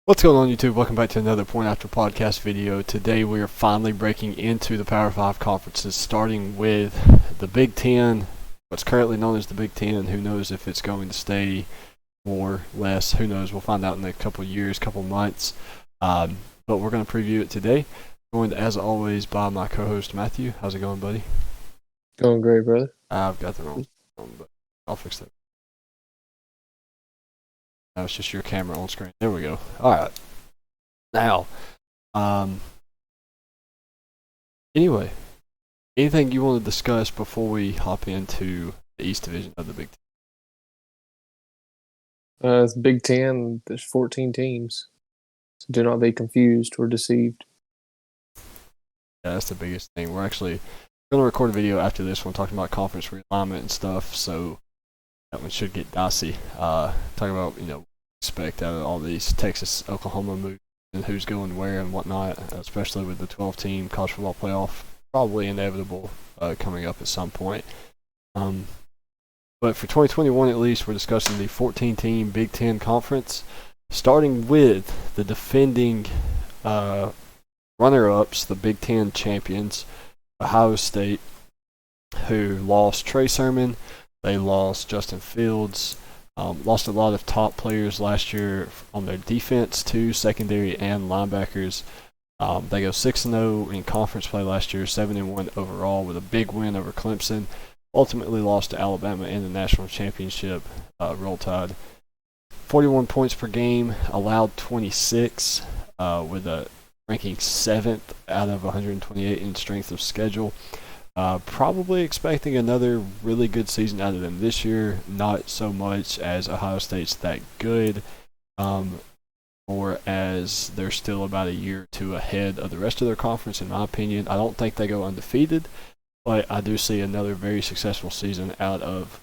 What's going on, YouTube? Welcome back to another Point After Podcast video. Today we are finally breaking into the Power 5 conferences, starting with the Big Ten, what's currently known as the Big Ten. Who knows if it's going to stay more, less, who knows. We'll find out in a couple of years, couple of months. But we're going to preview it today. Joined, as always, by my co-host, Matthew. How's it going, buddy? Going great, brother. I've got the wrong one, but I'll fix that. No, it's just your camera on screen. There we go. All right. Now, anyway, anything you want to discuss before we hop into the East Division of the Big Ten? It's Big Ten. There's 14 teams. So do not be confused or deceived. Yeah, that's the biggest thing. We're actually going to record a video after this one talking about conference realignment and stuff, so that one should get dicey. Talking about, expect out of all these Texas, Oklahoma moves and who's going where and whatnot, especially with the 12-team college football playoff probably inevitable coming up at some point. But for 2021 at least, we're discussing the 14-team Big Ten Conference, starting with the defending runner-ups, the Big Ten champions, Ohio State, who lost Trey Sermon. They lost Justin Fields. Lost a lot of top players last year on their defense too, secondary and linebackers. They go 6-0 in conference play last year, 7-1 overall with a big win over Clemson. Ultimately lost to Alabama in the national championship. Roll Tide. 41 points per game, allowed 26, with a ranking 7th out of 128 in strength of schedule. Probably expecting another really good season out of them this year. Not so much as Ohio State's that good, or as they're still about a year or two ahead of the rest of their conference, in my opinion. I don't think they go undefeated, but I do see another very successful season out of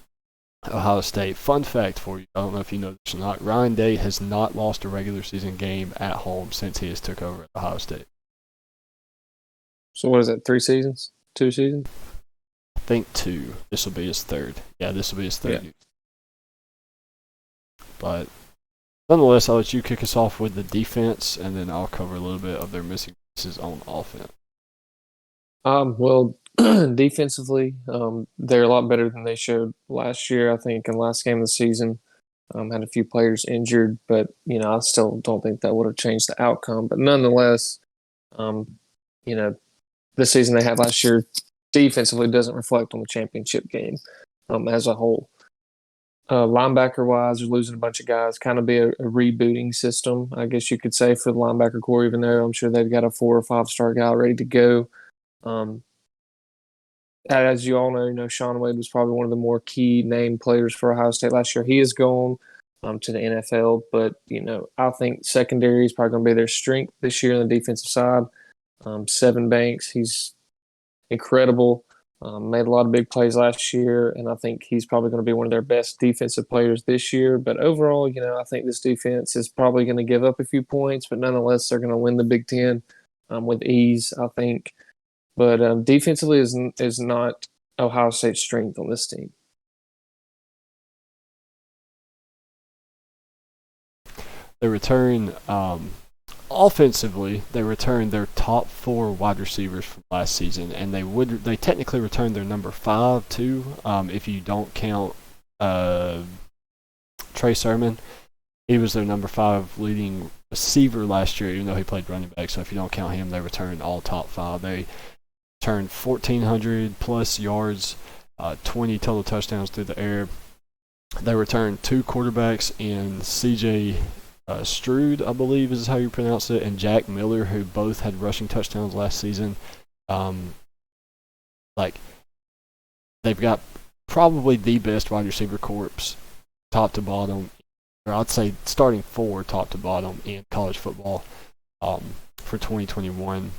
Ohio State. Fun fact for you, I don't know if you know this or not, Ryan Day has not lost a regular season game at home since he has took over at Ohio State. So what is it, 3 seasons? 2 seasons? I think 2. This will be his 3rd. Yeah, this will be his 3rd. Yeah. But nonetheless, I'll let you kick us off with the defense, and then I'll cover a little bit of their missing pieces on offense. Well, defensively, they're a lot better than they showed last year. I think in last game of the season, had a few players injured, but I still don't think that would have changed the outcome. But nonetheless, the season they had last year defensively doesn't reflect on the championship game as a whole. Linebacker-wise, they're losing a bunch of guys. Kind of be a rebooting system, I guess you could say, for the linebacker core, even though I'm sure they've got a 4 or 5-star guy ready to go. As you all know, Shaun Wade was probably one of the more key named players for Ohio State last year. He is gone to the NFL, but, I think secondary is probably going to be their strength this year on the defensive side. Seven Banks, he's incredible. Made a lot of big plays last year, and I think he's probably going to be one of their best defensive players this year. But overall, I think this defense is probably going to give up a few points, but nonetheless, they're going to win the Big Ten with ease, I think. But defensively is not Ohio State's strength on this team. They return offensively, they returned their top 4 wide receivers from last season, and they technically returned their number 5 too, if you don't count Trey Sermon. He was their number 5 leading receiver last year, even though he played running back. So if you don't count him, they returned all top 5. They returned 1,400 plus yards, 20 total touchdowns through the air. They returned 2 quarterbacks in C.J. Stroud, I believe is how you pronounce it, and Jack Miller, who both had rushing touchdowns last season. They've got probably the best wide receiver corps, top to bottom, or I'd say starting 4 top to bottom in college football for 2021.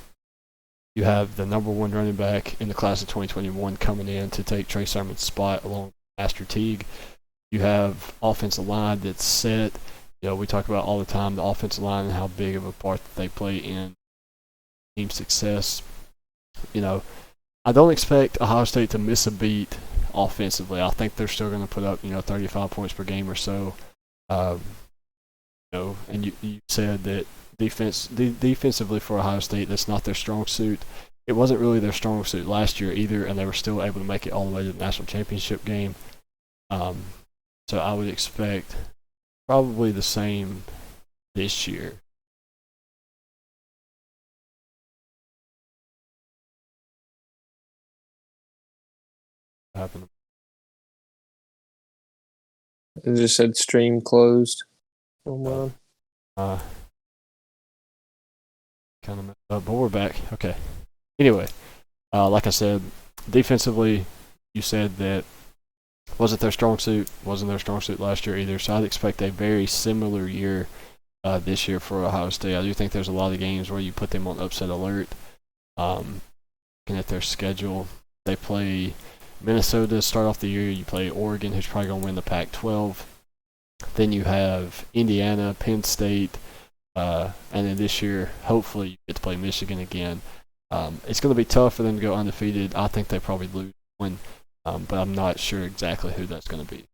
You have the number 1 running back in the class of 2021 coming in to take Trey Sermon's spot along with Master Teague. You have offensive line that's set. We talk about all the time the offensive line and how big of a part that they play in team success. I don't expect Ohio State to miss a beat offensively. I think they're still going to put up, 35 points per game or so. and you said that defensively for Ohio State, that's not their strong suit. It wasn't really their strong suit last year either, and they were still able to make it all the way to the national championship game. So I would expect probably the same this year. Happened. It just said stream closed. Kind of messed up, but we're back. Okay. Anyway, like I said, defensively, you said that wasn't their strong suit. Wasn't their strong suit last year either. So I'd expect a very similar year this year for Ohio State. I do think there's a lot of games where you put them on upset alert. Looking at their schedule, they play Minnesota to start off the year. You play Oregon, who's probably going to win the Pac-12. Then you have Indiana, Penn State, and then this year, hopefully, you get to play Michigan again. It's going to be tough for them to go undefeated. I think they probably lose one, but I'm not sure exactly who that's going to be.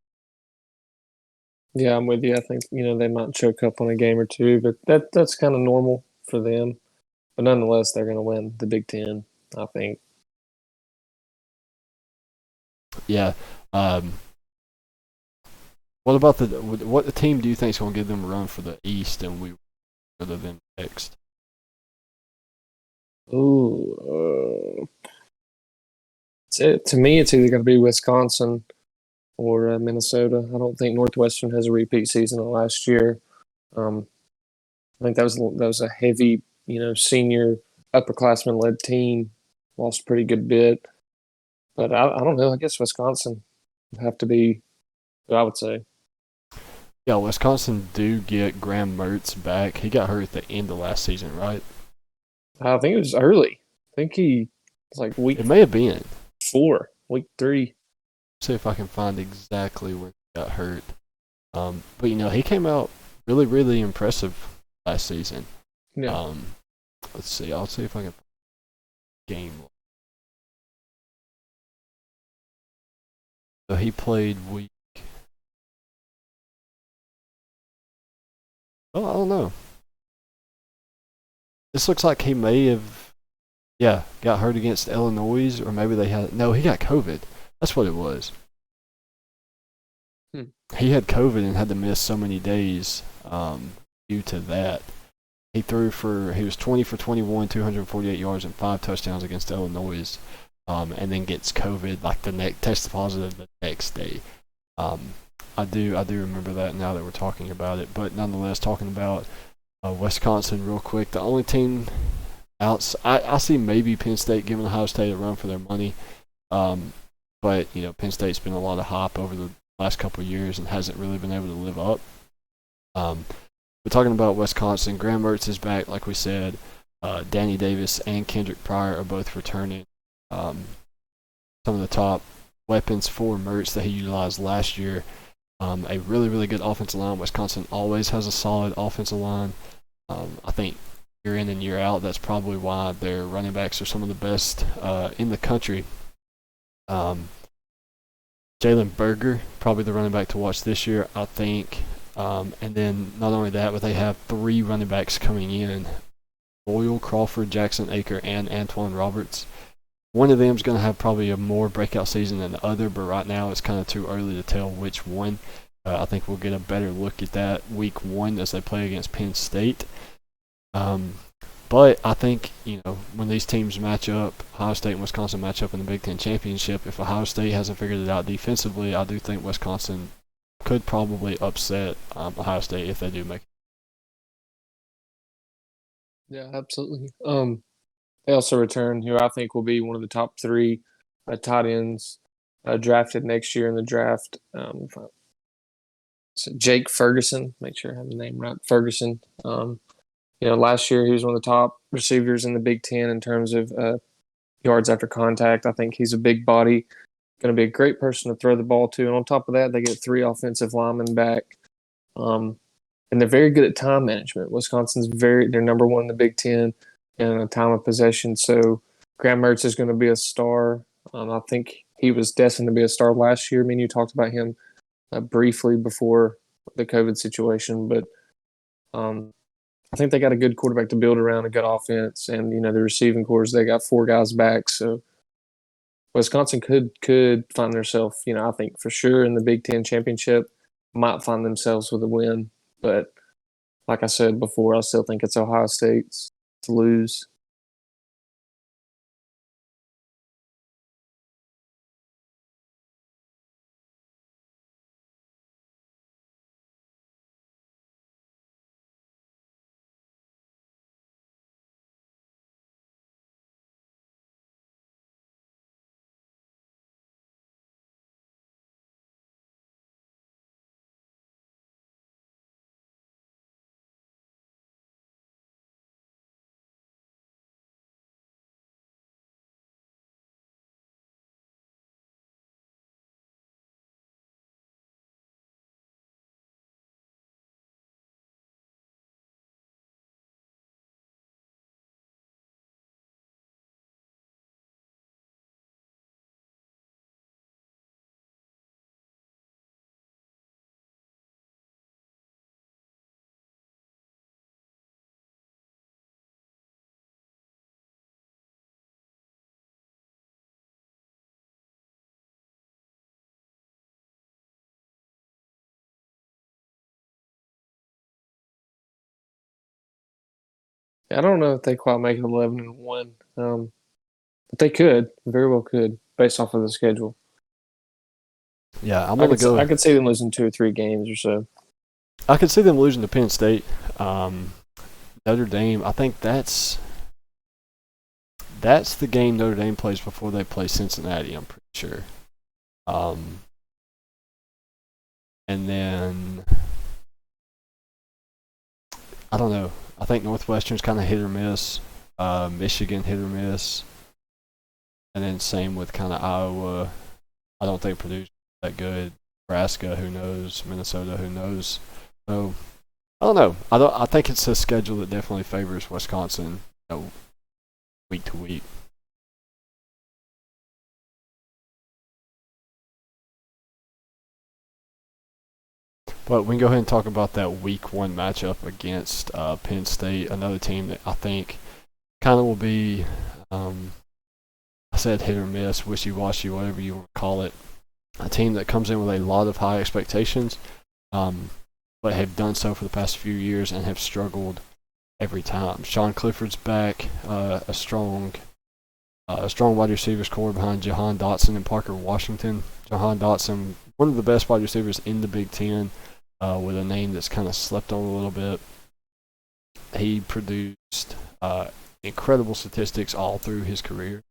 Yeah, I'm with you. I think they might choke up on a game or two, but that's kind of normal for them. But nonetheless, they're going to win the Big Ten, I think. Yeah. What about what team do you think is going to give them a run for the East and we rather than next? Ooh, to me, it's either going to be Wisconsin or Minnesota. I don't think Northwestern has a repeat season of last year. I think that was a heavy, senior upperclassman led team. Lost a pretty good bit, but I don't know. I guess Wisconsin would have to be what I would say. Yeah, Wisconsin do get Graham Mertz back. He got hurt at the end of last season, right? I think it was early. I think he was like week. It may have been 4, week 3. See if I can find exactly where he got hurt. But he came out really, really impressive last season. Yeah. Let's see. I'll see if I can find game. So he played week. Oh, I don't know. This looks like he may have, got hurt against Illinois, or maybe they had. No, he got COVID. That's what it was. He had COVID and had to miss so many days due to that. He was 20 for 21, 248 yards and 5 touchdowns against Illinois, and then gets COVID tested positive the next day. I do remember that now that we're talking about it. But nonetheless, talking about Wisconsin real quick, the only team out, I see maybe Penn State giving Ohio State a run for their money. But Penn State's been a lot of hype over the last couple of years and hasn't really been able to live up. We're talking about Wisconsin. Graham Mertz is back, like we said. Danny Davis and Kendrick Pryor are both returning. Some of the top weapons for Mertz that he utilized last year. A really, really good offensive line. Wisconsin always has a solid offensive line. I think year in and year out, that's probably why their running backs are some of the best in the country. Jalen Berger, probably the running back to watch this year, I think. And then not only that, but they have 3 running backs coming in. Boyle, Crawford, Jackson Aker, and Antoine Roberts. One of them is going to have probably a more breakout season than the other, but right now it's kind of too early to tell which one. I think we'll get a better look at that week 1 as they play against Penn State. But I think, when these teams match up, Ohio State and Wisconsin match up in the Big Ten Championship, if Ohio State hasn't figured it out defensively, I do think Wisconsin could probably upset Ohio State if they do make it. Yeah, absolutely. They also return who I think will be one of the top 3 tight ends drafted next year in the draft. So Jake Ferguson, make sure I have the name right. Ferguson. Last year he was one of the top receivers in the Big Ten in terms of yards after contact. I think he's a big body, going to be a great person to throw the ball to. And on top of that, they get 3 offensive linemen back. And they're very good at time management. Wisconsin's they're number 1 in the Big Ten in time of possession. So Graham Mertz is going to be a star. I think he was destined to be a star last year. I mean, you talked about him briefly before the COVID situation, but I think they got a good quarterback to build around, a good offense, and the receiving cores, they got four guys back. So Wisconsin could find themselves, I think for sure in the Big Ten championship, might find themselves with a win. But like I said before, I still think it's Ohio State's to lose. I don't know if they quite make it 11-1, but they could, very well could, based off of the schedule. Yeah, I'm gonna I go. could see them losing 2 or 3 games or so. I could see them losing to Penn State. Notre Dame. I think that's the game Notre Dame plays before they play Cincinnati. I'm pretty sure. Um, and then I don't know. I think Northwestern's kind of hit or miss. Michigan hit or miss. And then same with kind of Iowa. I don't think Purdue's that good. Nebraska, who knows? Minnesota, who knows? So I don't know. I think it's a schedule that definitely favors Wisconsin, week to week. But we can go ahead and talk about that week one matchup against Penn State, another team that I think kind of will be, I said hit or miss, wishy-washy, whatever you want to call it. A team that comes in with a lot of high expectations, but have done so for the past few years and have struggled every time. Sean Clifford's back, a strong wide receivers core behind Jahan Dotson and Parker Washington. Jahan Dotson, one of the best wide receivers in the Big Ten, with a name that's kind of slept on a little bit. He produced incredible statistics all through his career.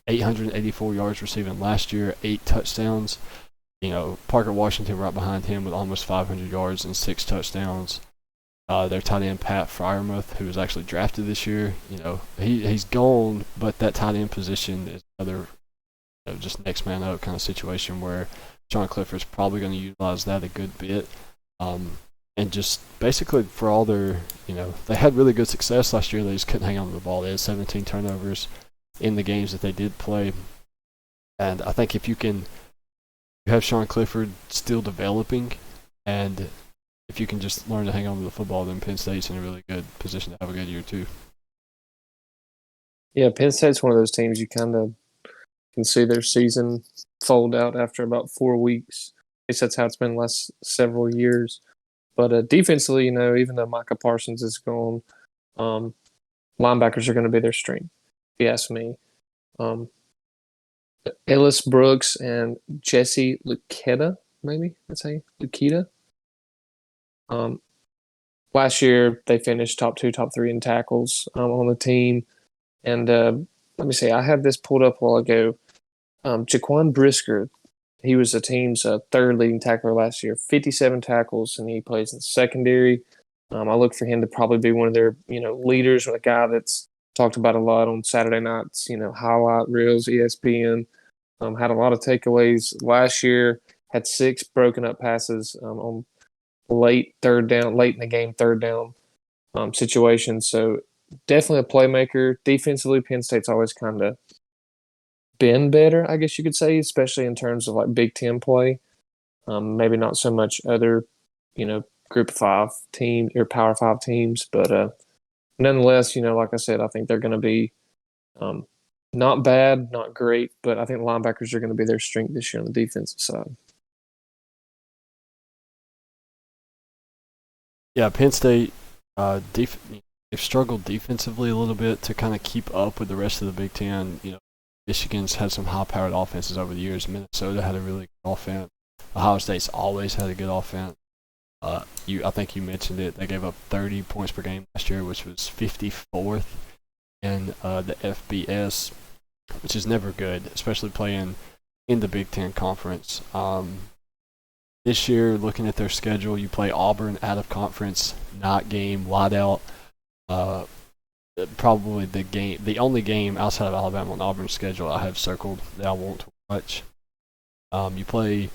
884 yards receiving last year, 8 touchdowns. Parker Washington right behind him with almost 500 yards and 6 touchdowns. Their tight end Pat Freiermuth, who was actually drafted this year, he's gone, but that tight end position is another just next man up kind of situation where Sean Clifford's probably going to utilize that a good bit. And just basically for all their, they had really good success last year. They just couldn't hang on to the ball. They had 17 turnovers in the games that they did play. And I think if you have Sean Clifford still developing, and if you can just learn to hang on to the football, then Penn State's in a really good position to have a good year too. Yeah, Penn State's one of those teams you kind of can see their season fold out after about 4 weeks. At least that's how it's been the last several years. But defensively, even though Micah Parsons is gone, linebackers are going to be their strength, if you ask me. Ellis Brooks and Jesse Luketa, maybe that's how you Luketa. Last year they finished top 2, top 3 in tackles on the team. And let me see, I had this pulled up a while ago. Jaquan Brisker, he was the team's third leading tackler last year, 57 tackles, and he plays in secondary. I look for him to probably be one of their, leaders, or a guy that's talked about a lot on Saturday nights, highlight reels, ESPN. Had a lot of takeaways last year, had 6 broken up passes on late in the game, third down situations. So definitely a playmaker. Defensively, Penn State's always kind of been better, I guess you could say, especially in terms of like Big Ten play. Maybe not so much other, group of 5 team or Power 5 teams. But nonetheless, like I said, I think they're going to be not bad, not great, but I think linebackers are going to be their strength this year on the defensive side. Yeah, Penn State, they've struggled defensively a little bit to kind of keep up with the rest of the Big Ten. Michigan's had some high-powered offenses over the years. Minnesota had a really good offense. Ohio State's always had a good offense. I think you mentioned it. They gave up 30 points per game last year, which was 54th in the FBS, which is never good, especially playing in the Big Ten Conference. This year, looking at their schedule, you play Auburn out of conference, night game, wide out. Probably the only game outside of Alabama on Auburn's schedule I have circled that I want to watch. You play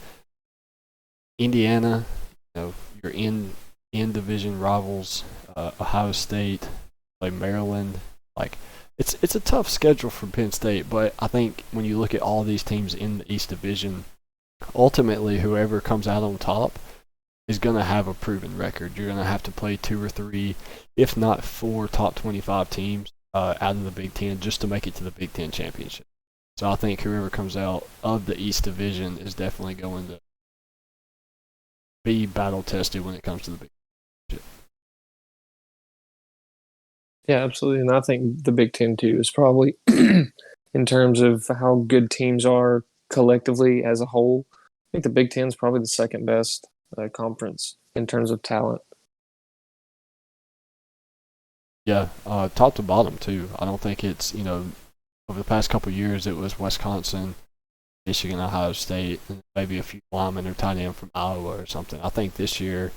Indiana, you're in division rivals, Ohio State, play Maryland. It's a tough schedule for Penn State, but I think when you look at all these teams in the East Division, ultimately whoever comes out on top is going to have a proven record. You're going to have to play 2 or 3, if not 4 top 25 teams out of the Big Ten just to make it to the Big Ten championship. So I think whoever comes out of the East Division is definitely going to be battle tested when it comes to the Big Ten. Yeah, absolutely. And I think the Big Ten, too, is probably, in terms of how good teams are collectively as a whole, I think the Big Ten is probably the second best conference in terms of talent. Yeah, top to bottom, too. I don't think it's, over the past couple of years, it was Wisconsin, Michigan, Ohio State, and maybe a few linemen or tight end from Iowa or something. I think this year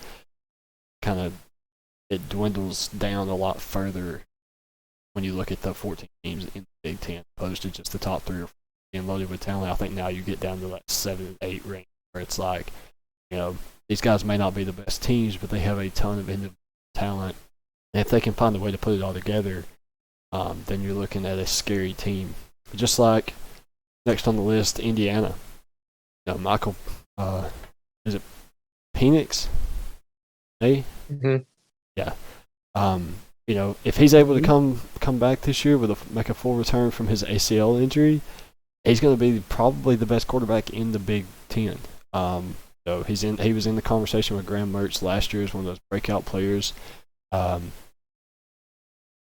kind of it dwindles down a lot further when you look at the 14 teams in the Big Ten opposed to just the top 3 or 4 being loaded with talent. I think now you get down to that 7 and 8 range where it's like, these guys may not be the best teams, but they have a ton of individual talent. And if they can find a way to put it all together, then you're looking at a scary team. Just like next on the list, Indiana. Michael, is it Penix? Hey? Mm-hmm. Yeah. If he's able to come back this year make a full return from his ACL injury, he's going to be probably the best quarterback in the Big Ten. He was in the conversation with Graham Mertz last year as one of those breakout players.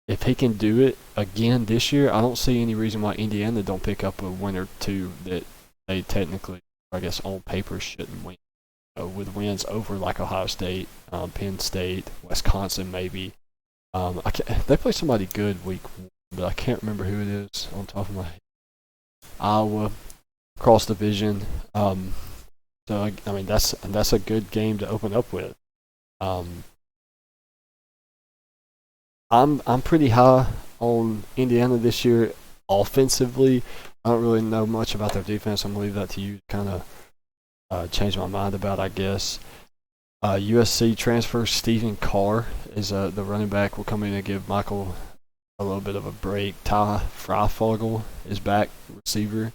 If he can do it again this year, I don't see any reason why Indiana don't pick up a win or two that they technically, I guess, on paper shouldn't win. With wins over like Ohio State, Penn State, Wisconsin maybe. They play somebody good week 1, but I can't remember who it is on top of my head. Iowa, cross division. So I mean that's a good game to open up with. I'm pretty high on Indiana this year offensively. I don't really know much about their defense. I'm gonna leave that to you to kind of change my mind about, I guess. USC transfer Stephen Carr is the running back. Will come in and give Michael a little bit of a break. Ty Freifogel is back, receiver.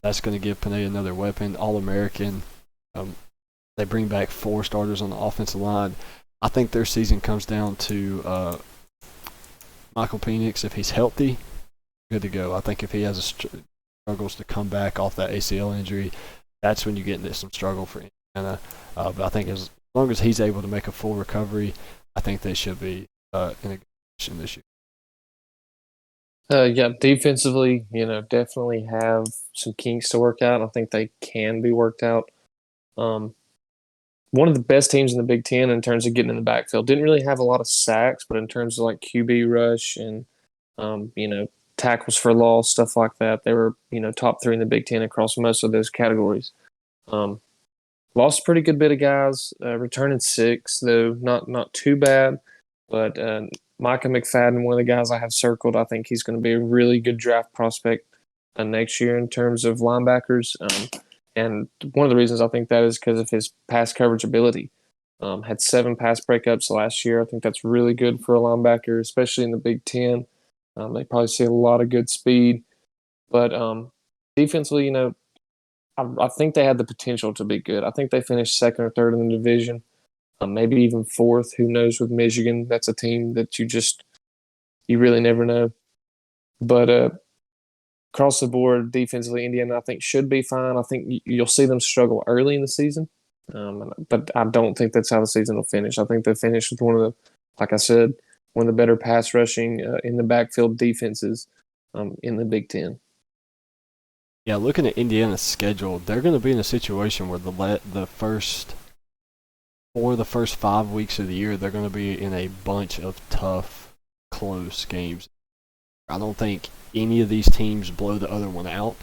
That's going to give Panay another weapon. All-American. They bring back 4 starters on the offensive line. I think their season comes down to Michael Penix. If he's healthy, good to go. I think if he has struggles to come back off that ACL injury, that's when you get into some struggle for Indiana. But I think as long as he's able to make a full recovery, I think they should be in a good position this year. Yeah, defensively, definitely have some kinks to work out. I think they can be worked out. One of the best teams in the Big Ten in terms of getting in the backfield. Didn't really have a lot of sacks, but in terms of like QB rush and, tackles for loss, stuff like that, they were, top 3 in the Big Ten across most of those categories. Lost a pretty good bit of guys, returning 6, though not too bad. But Micah McFadden, one of the guys I have circled, I think he's going to be a really good draft prospect next year in terms of linebackers. And one of the reasons I think that is because of his pass coverage ability. Had 7 pass breakups last year. I think that's really good for a linebacker, especially in the Big Ten. They probably see a lot of good speed. But defensively, I think they had the potential to be good. I think they finished 2nd or 3rd in the division. maybe even fourth. Who knows with Michigan? That's a team that you really never know. But across the board, defensively, Indiana, I think, should be fine. I think you'll see them struggle early in the season, but I don't think that's how the season will finish. I think they finish with one of the, like I said, one of the better pass rushing in the backfield defenses in the Big Ten. Yeah, looking at Indiana's schedule, they're going to be in a situation where the first 5 weeks of the year, they're going to be in a bunch of tough, close games. I don't think any of these teams blow the other one out.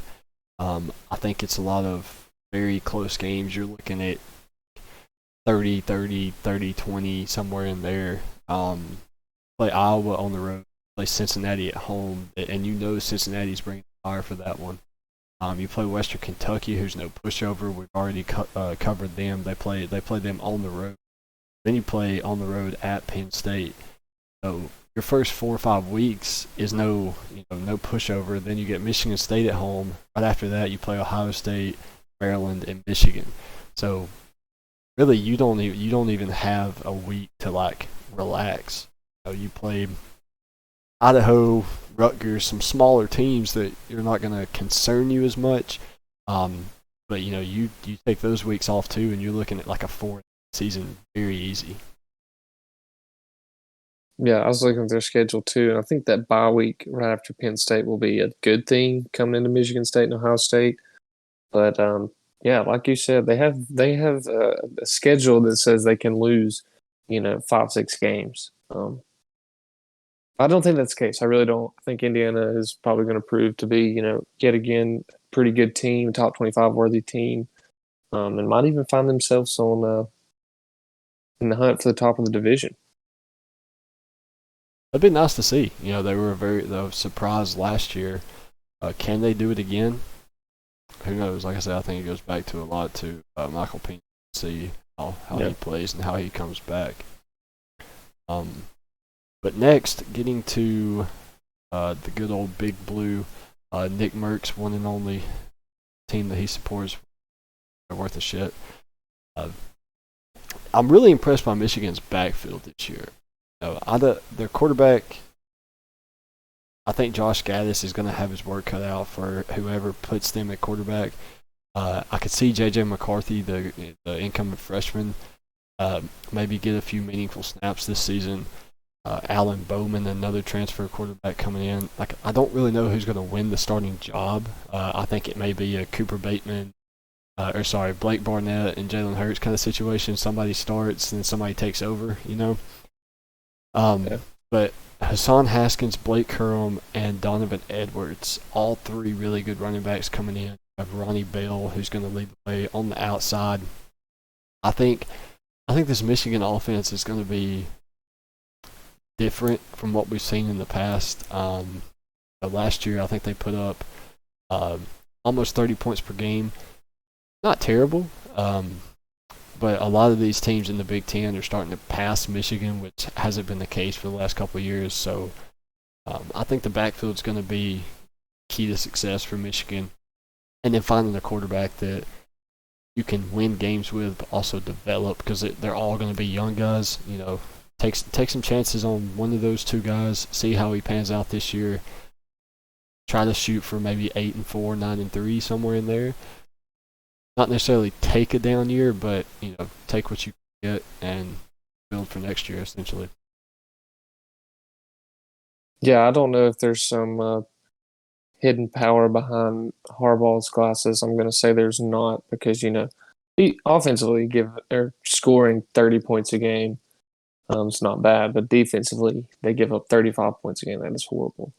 I think it's a lot of very close games. You're looking at 30-30, 30-20, somewhere in there. Play Iowa on the road, play Cincinnati at home, and you know Cincinnati's bringing fire for that one. You play Western Kentucky, who's no pushover. We've already covered them. They play them on the road. Then you play on the road at Penn State. So your first 4 or 5 weeks is no pushover. Then you get Michigan State at home. Right after that, you play Ohio State, Maryland, and Michigan. So really, you don't even have a week to like relax. You play Idaho, Rutgers, some smaller teams that you're not going to concern you as much. But you take those weeks off too, and you're looking at like a 4 season very easy. Yeah, I was looking at their schedule too, and I think that bye week right after Penn State will be a good thing coming into Michigan State and Ohio State. But yeah, like you said, they have a schedule that says they can lose, 5-6 games. I don't think that's the case. I really don't. I think Indiana is probably going to prove to be, yet again, pretty good team, top 25 worthy team, and might even find themselves on in the hunt for the top of the division. It'd be nice to see. They were surprised last year. Can they do it again? Who knows? Like I said, I think it goes back to a lot to Michael Pena to see how he plays and how he comes back. But next, getting to the good old Big Blue, Nick Merck's one and only team that he supports. They're worth a shit. I'm really impressed by Michigan's backfield this year. Their quarterback, I think Josh Gaddis is going to have his work cut out for whoever puts them at quarterback. I could see J.J. McCarthy, the incoming freshman, maybe get a few meaningful snaps this season. Alan Bowman, another transfer quarterback coming in. I don't really know who's going to win the starting job. I think it may be a Cooper Bateman, Blake Barnett and Jalen Hurts kind of situation. Somebody starts and somebody takes over, But Hassan Haskins, Blake Currum, and Donovan Edwards, all three really good running backs coming in. You have Ronnie Bell, who's going to lead the way on the outside. I think this Michigan offense is going to be different from what we've seen in the past. Last year, I think they put up almost 30 points per game. Not terrible, but a lot of these teams in the Big Ten are starting to pass Michigan, which hasn't been the case for the last couple of years. So I think the backfield is going to be key to success for Michigan. And then finding a quarterback that you can win games with, but also develop, because they're all going to be young guys. Take some chances on one of those two guys, see how he pans out this year. Try to shoot for maybe 8-4, 9-3, somewhere in there. Not necessarily take a down year, but take what you get and build for next year, essentially. Yeah, I don't know if there's some hidden power behind Harbaugh's glasses. I'm going to say there's not, because he offensively they're scoring 30 points a game. It's not bad, but defensively they give up 35 points a game. That is horrible.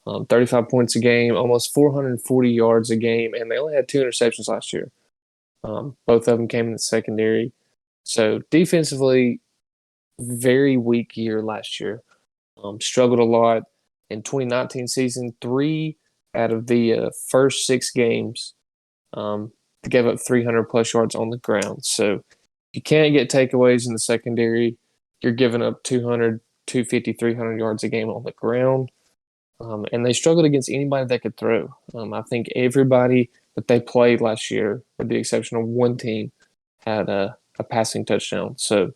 35 points a game, almost 440 yards a game, and they only had 2 interceptions last year. Both of them came in the secondary. So defensively, very weak year last year. Struggled a lot. In 2019 season, 3 out of the first 6 games, they gave up 300-plus yards on the ground. So you can't get takeaways in the secondary. You're giving up 200, 250, 300 yards a game on the ground. And they struggled against anybody that could throw. I think everybody that they played last year, with the exception of one team, had a passing touchdown. So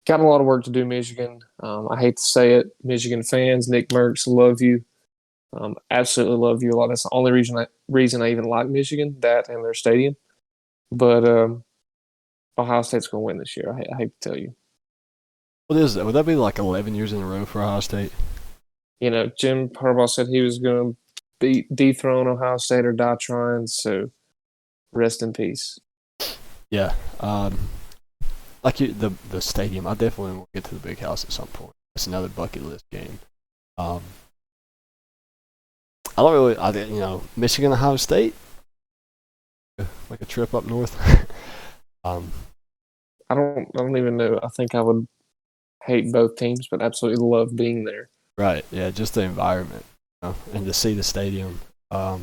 got a lot of work to do, Michigan. I hate to say it, Michigan fans, Nick Merckx, love you. Absolutely love you a lot. That's the only reason I even like Michigan, that and their stadium. But Ohio State's going to win this year. I hate to tell you. What is that? Would that be like 11 years in a row for Ohio State? Jim Harbaugh said he was going to dethrone Ohio State or die trying. So rest in peace. Yeah. The stadium, I definitely want to get to the big house at some point. It's another bucket list game. I don't really, Michigan, Ohio State, like a trip up north. I don't even know. I think I would hate both teams, but absolutely love being there. Right. Yeah. Just the environment, and to see the stadium. One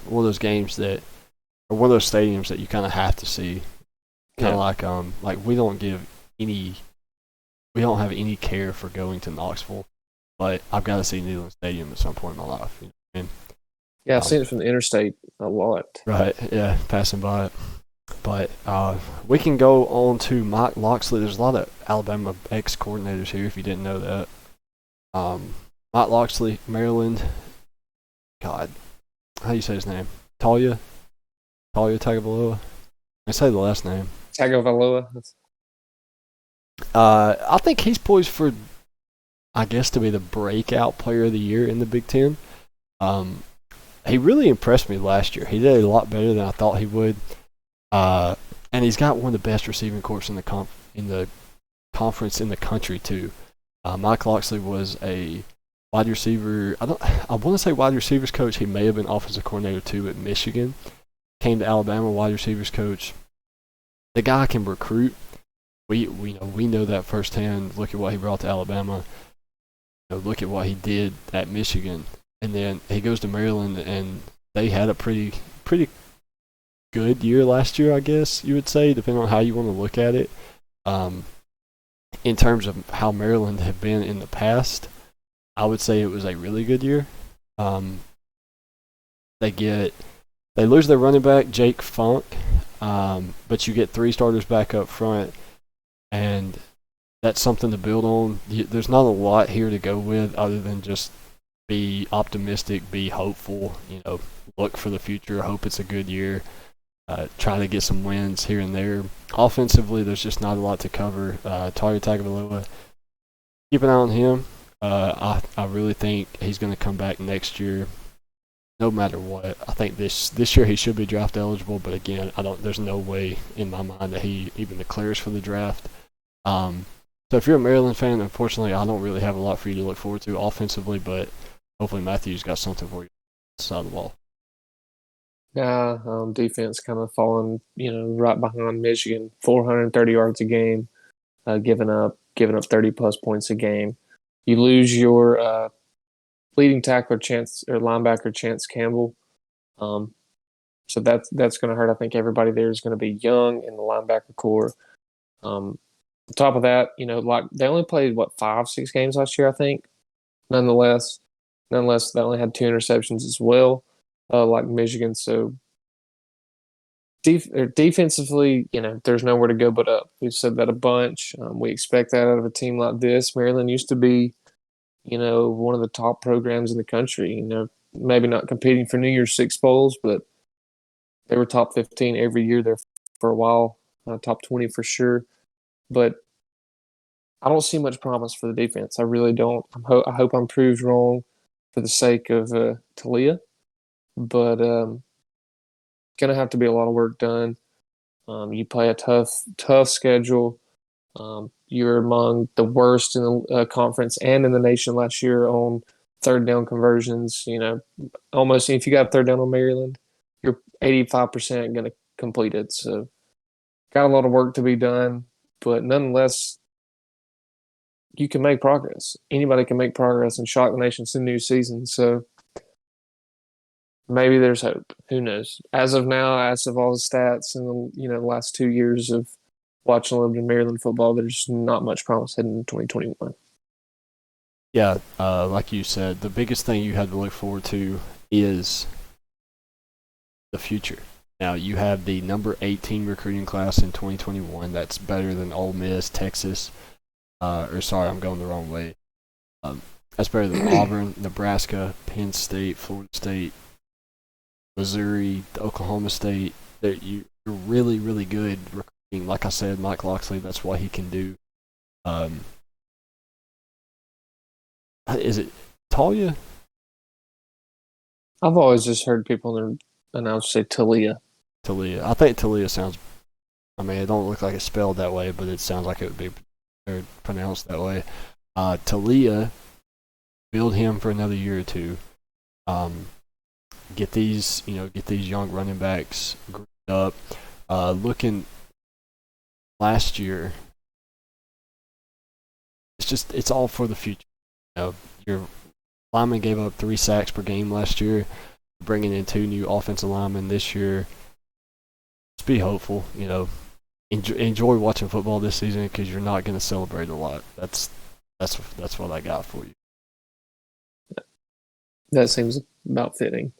of those games that, or one of those stadiums that you kind of have to see. Kind of like we don't have any care for going to Knoxville, but I've got to see Neyland Stadium at some point in my life. You know what I mean? Yeah, I've seen it from the interstate a lot. Right, yeah, passing by it. But we can go on to Mike Locksley. There's a lot of Alabama ex-coordinators here, if you didn't know that. Mike Locksley, Maryland. God, how do you say his name? Talia Tagovailoa? I say the last name. Tagovailoa. I think he's poised for, I guess, to be the breakout player of the year in the Big Ten. He really impressed me last year. He did a lot better than I thought he would. And he's got one of the best receiving corps in the conference in the country too. Mike Locksley was a wide receiver. I want to say wide receivers coach. He may have been offensive coordinator too at Michigan. Came to Alabama, wide receivers coach. The guy can recruit. We know that firsthand. Look at what he brought to Alabama. Look at what he did at Michigan, and then he goes to Maryland, and they had a pretty good year last year, I guess you would say, depending on how you want to look at it. In terms of how Maryland have been in the past, I would say it was a really good year. They lose their running back Jake Funk, but you get 3 starters back up front, and that's something to build on. There's not a lot here to go with other than just be optimistic, be hopeful, look for the future, hope it's a good year, try to get some wins here and there. Offensively, there's just not a lot to cover. Talia Tagovailoa, keep an eye on him. I really think he's going to come back next year, no matter what. I think this year he should be draft eligible, but again, there's no way in my mind that he even declares for the draft. So if you're a Maryland fan, unfortunately, I don't really have a lot for you to look forward to offensively, but hopefully Matthew's got something for you on the side of the ball. Yeah, defense kind of falling, right behind Michigan, 430 yards a game, giving up 30 plus points a game. You lose your leading tackler linebacker Chance Campbell, so that's going to hurt. I think everybody there is going to be young in the linebacker core. On top of that, they only played 5-6 games last year, I think. Nonetheless, they only had 2 interceptions as well, like Michigan. So defensively, there's nowhere to go but up. We've said that a bunch. We expect that out of a team like this. Maryland used to be, one of the top programs in the country. Maybe not competing for New Year's Six bowls, but they were top 15 every year there for a while, top 20 for sure. But I don't see much promise for the defense. I really don't. I hope I'm proved wrong for the sake of Talia, but going to have to be a lot of work done. You play a tough schedule. You're among the worst in the conference and in the nation last year on third down conversions. Almost if you got third down on Maryland, you're 85% going to complete it. So got a lot of work to be done, but nonetheless, you can make progress. Anybody can make progress and shock the nation to the new season. So maybe there's hope. Who knows? As of now, as of all the stats in the last 2 years of watching a little bit of Maryland football, there's not much promise heading into 2021. Yeah, like you said, the biggest thing you had to look forward to is the future. Now, you have the number 18 recruiting class in 2021. That's better than Ole Miss, Texas. I'm going the wrong way. That's better than Auburn, Nebraska, Penn State, Florida State, Missouri, Oklahoma State. You're really, really good recruiting. Like I said, Mike Locksley, that's what he can do. Is it Talia? I've always just heard people announce say Talia. Talia. I think Talia sounds. I mean, it don't look like it's spelled that way, but it sounds like it would be pronounced that way. Talia, build him for another year or two. Get these young running backs grouped up. Looking last year, it's all for the future. Your lineman gave up 3 sacks per game last year. Bringing in 2 new offensive linemen this year. Just be hopeful. Enjoy watching football this season because you're not going to celebrate a lot. That's what I got for you. That seems about fitting.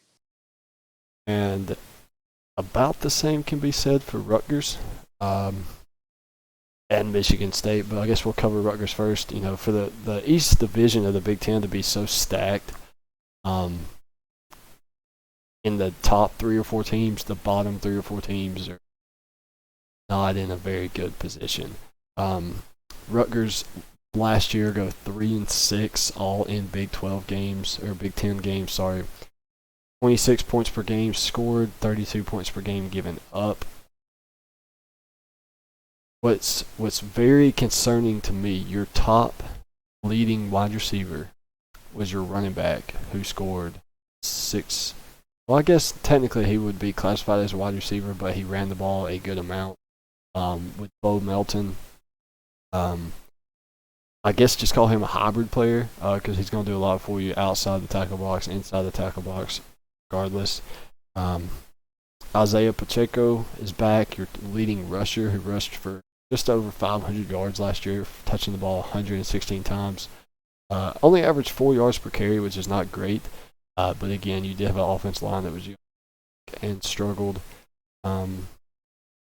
And about the same can be said for Rutgers and Michigan State, but I guess we'll cover Rutgers first. For the East Division of the Big Ten to be so stacked, in the top 3 or 4 teams, the bottom 3 or 4 teams are not in a very good position. Rutgers last year go 3-6, all in Big 12 games or Big 10 games. Sorry, 26 points per game scored, 32 points per game given up. What's very concerning to me, your top leading wide receiver was your running back who scored 6. Well, I guess technically he would be classified as a wide receiver, but he ran the ball a good amount. With Bo Melton, I guess just call him a hybrid player because he's going to do a lot for you outside the tackle box, inside the tackle box, regardless. Isaiah Pacheco is back, your leading rusher who rushed for just over 500 yards last year, touching the ball 116 times. Only averaged 4 yards per carry, which is not great. But again, you did have an offensive line that was young and struggled.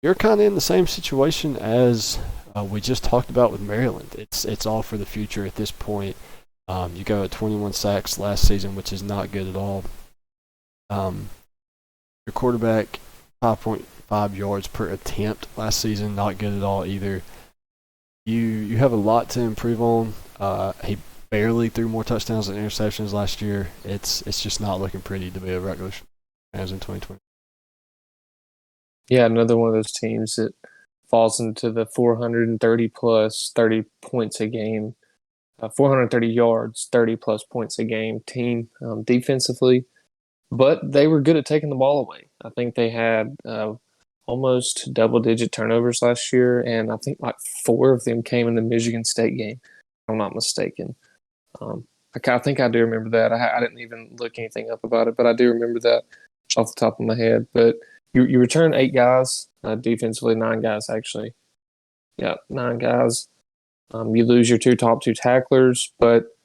You're kind of in the same situation as we just talked about with Maryland. It's all for the future at this point. You go at 21 sacks last season, which is not good at all. Your quarterback, 5.5 yards per attempt last season, not good at all either. You have a lot to improve on. He barely threw more touchdowns than interceptions last year. It's just not looking pretty to be a regular as in 2020. Yeah, another one of those teams that falls into the 430 plus 30 points a game, 430 yards, 30 plus points a game team defensively. But they were good at taking the ball away. I think they had almost double-digit turnovers last year, and I think like 4 of them came in the Michigan State game, if I'm not mistaken. I think I do remember that. I didn't even look anything up about it, but I do remember that off the top of my head. But you return 8 guys, defensively 9 guys actually. Yeah, 9 guys. You lose your top 2 tacklers, but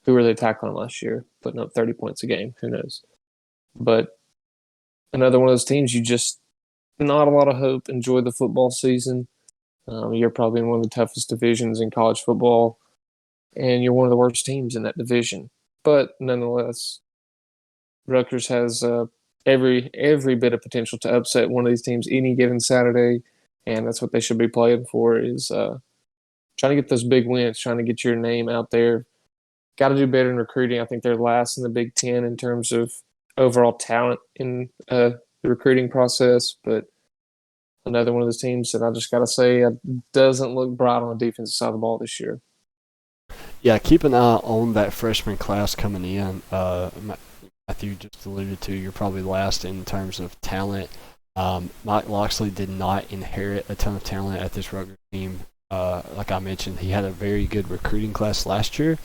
who were they tackling last year? Putting up 30 points a game. Who knows? But another one of those teams, you just not a lot of hope. Enjoy the football season. You're probably in one of the toughest divisions in college football, and you're one of the worst teams in that division. But nonetheless, Rutgers has every bit of potential to upset one of these teams any given Saturday, and that's what they should be playing for, is trying to get those big wins, trying to get your name out there. Got to do better in recruiting. I think they're last in the Big Ten in terms of overall talent in the recruiting process, but another one of those teams that I just got to say doesn't look bright on the defensive side of the ball this year. Yeah, keep an eye on that freshman class coming in. Matthew just alluded to, you're probably last in terms of talent. Mike Locksley did not inherit a ton of talent at this Rutgers team. Like I mentioned, he had a very good recruiting class last year,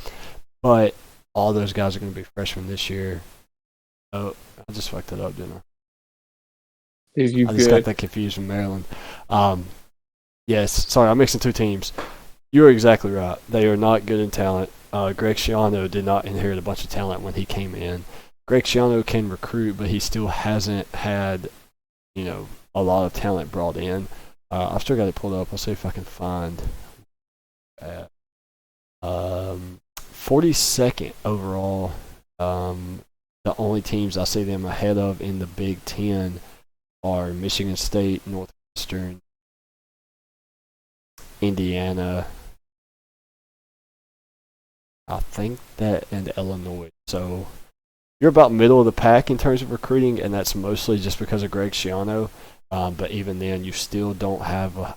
but all those guys are going to be freshmen this year. Oh, I just fucked that up, didn't I? I just got that confused from Maryland. Yes, sorry, I'm mixing 2 teams. You are exactly right. They are not good in talent. Greg Schiano did not inherit a bunch of talent when he came in. Greg Schiano can recruit, but he still hasn't had a lot of talent brought in. I've still got it pulled up. I'll see if I can find 42nd overall. The only teams I see them ahead of in the Big Ten are Michigan State, Northwestern, Indiana, I think that, and Illinois. So you're about middle of the pack in terms of recruiting, and that's mostly just because of Greg Schiano. But even then, you still don't have a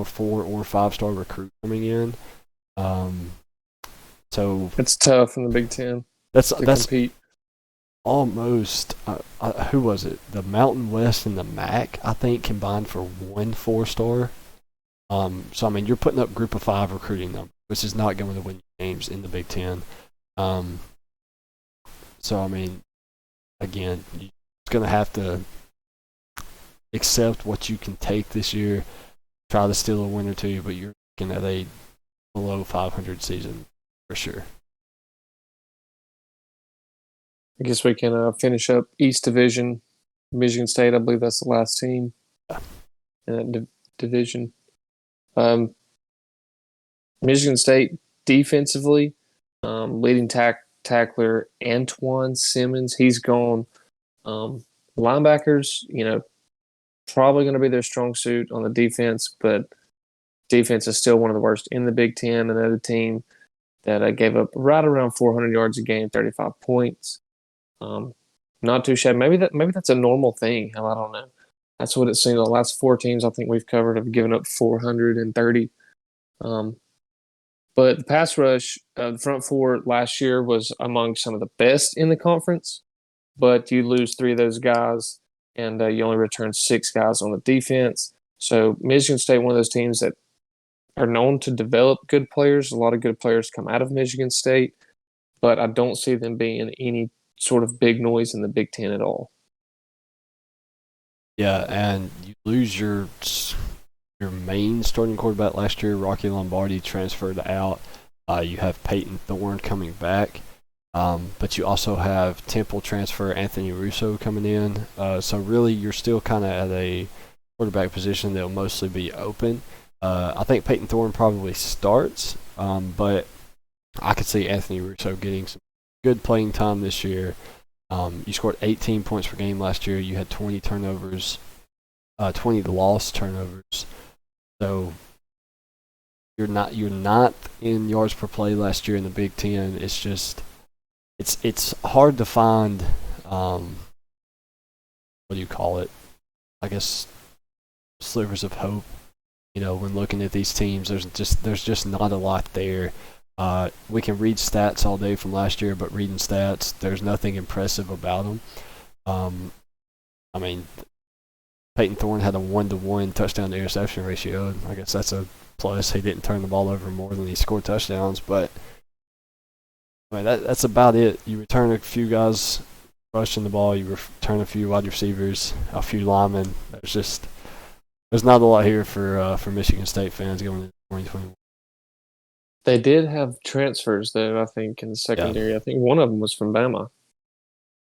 4 or 5 star recruit coming in. So it's tough in the Big Ten. That's compete. Almost. Who was it? The Mountain West and the MAC, I think, combined for 1 4 star. So I mean, you're putting up Group of 5 recruiting numbers, which is not going to win games in the Big Ten. So I mean, again, you're going to have to accept what you can take this year. Try to steal a win or two, but you're looking at a below 500 season for sure. I guess we can finish up East Division. Michigan State, I believe that's the last team in that division. Michigan State defensively, leading tackler Antoine Simmons, he's gone. Linebackers, probably going to be their strong suit on the defense, but defense is still one of the worst in the Big Ten. Another team that gave up right around 400 yards a game, 35 points. Not too shabby. Maybe that's a normal thing. Hell, I don't know. That's what it seems. The last 4 teams I think we've covered have given up 430. But the pass rush, the front 4 last year was among some of the best in the conference. But you lose 3 of those guys, and you only return 6 guys on the defense. So Michigan State, one of those teams that are known to develop good players. A lot of good players come out of Michigan State, but I don't see them being any sort of big noise in the Big Ten at all. Yeah, and you lose your main starting quarterback last year. Rocky Lombardi transferred out. You have Peyton Thorne coming back, but you also have Temple transfer Anthony Russo coming in. So really, you're still kind of at a quarterback position that will mostly be open. I think Peyton Thorne probably starts, but I could see Anthony Russo getting some good playing time this year. You scored 18 points per game last year. You had 20 turnovers, 20 lost turnovers. So you're not in yards per play last year in the Big Ten. It's just it's hard to find what do you call it? I guess slivers of hope. When looking at these teams, there's just not a lot there. We can read stats all day from last year, but reading stats, there's nothing impressive about them. I mean, Peyton Thorne had a 1-to-1 touchdown to interception ratio. I guess that's a plus. He didn't turn the ball over more than he scored touchdowns, but I mean that's about it. You return a few guys rushing the ball. You return a few wide receivers, a few linemen. There's not a lot here for Michigan State fans going into 2021. They did have transfers, though, I think, in the secondary. Yeah. I think one of them was from Bama, if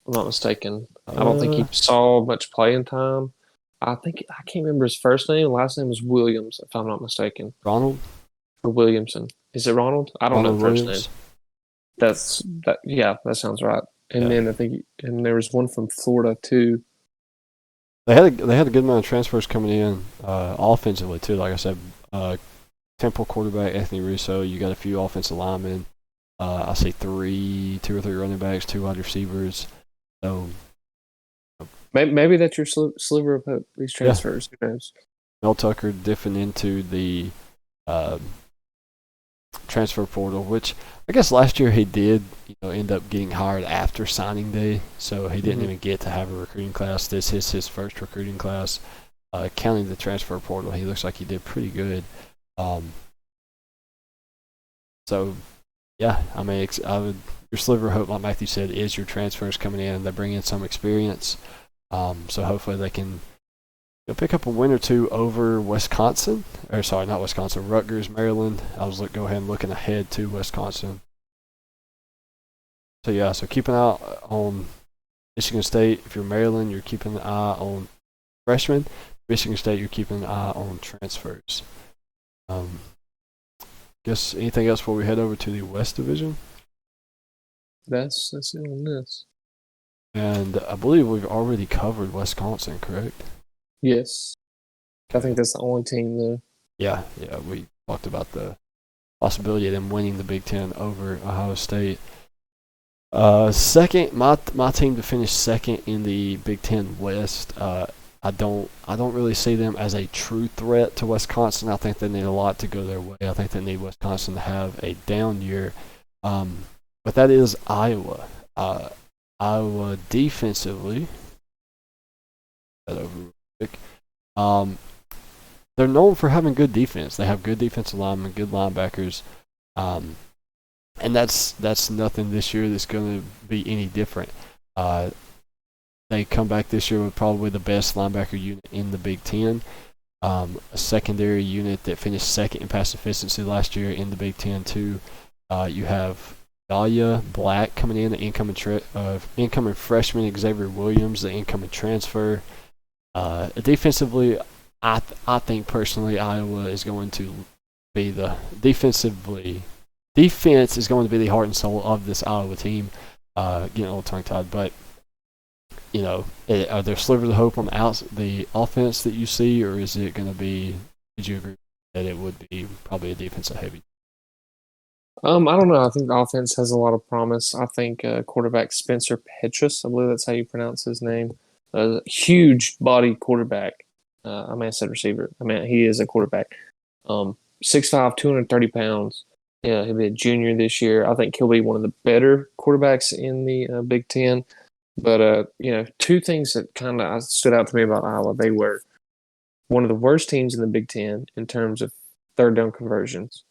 I'm not mistaken. I don't think he saw much playing time. I can't remember his first name. Last name was Williams, if I'm not mistaken. Ronald? Or Williamson. Is it Ronald? I don't know the first name. Yeah, that sounds right. And then I think there was one from Florida, too. They had a good amount of transfers coming in offensively, too. Like I said, Temple quarterback Anthony Russo. You got a few offensive linemen. I see 2 or 3 running backs, 2 wide receivers. So maybe that's your sliver of hope. These transfers, who knows? Mel Tucker dipping into the transfer portal, which I guess last year he did, end up getting hired after signing day, so he didn't even get to have a recruiting class. This is his first recruiting class. Counting the transfer portal, he looks like he did pretty good. So, yeah, I mean, your sliver of hope, like Matthew said, is your transfers coming in. They bring in some experience. So hopefully they can pick up a win or 2 over Wisconsin. Or sorry, not Wisconsin, Rutgers, Maryland. I was looking ahead to Wisconsin. So, yeah, so keep an eye on Michigan State. If you're Maryland, you're keeping an eye on freshman. Michigan State, you're keeping an eye on transfers. Guess anything else before we head over to the West Division? That's it on this. And I believe we've already covered Wisconsin, correct? Yes. I think that's the only team though. Yeah, we talked about the possibility of them winning the Big Ten over Ohio State. Second, my team to finish second in the Big Ten West. I don't really see them as a true threat to Wisconsin. I think they need a lot to go their way. I think they need Wisconsin to have a down year. But that is Iowa. Iowa defensively. That over real quick. They're known for having good defense. They have good defensive linemen, good linebackers. And that's nothing this year that's going to be any different. They come back this year with probably the best linebacker unit in the Big Ten. A secondary unit that finished second in pass efficiency last year in the Big Ten too. You have Dahlia Black coming in, the incoming freshman Xavier Williams, the incoming transfer. Defensively, I think personally Iowa is going to be the defense is going to be the heart and soul of this Iowa team. Getting a little tongue-tied, but are there slivers of hope on the offense that you see, or is it going to be? Did you agree that it would be probably a defensive heavy? I don't know. I think the offense has a lot of promise. I think quarterback Spencer Petrus, I believe that's how you pronounce his name, a huge body quarterback. I said receiver. He is a quarterback. 6'5", 230 pounds. Yeah, he'll be a junior this year. I think he'll be one of the better quarterbacks in the Big Ten. But, two things that kind of stood out to me about Iowa, they were one of the worst teams in the Big Ten in terms of third down conversions.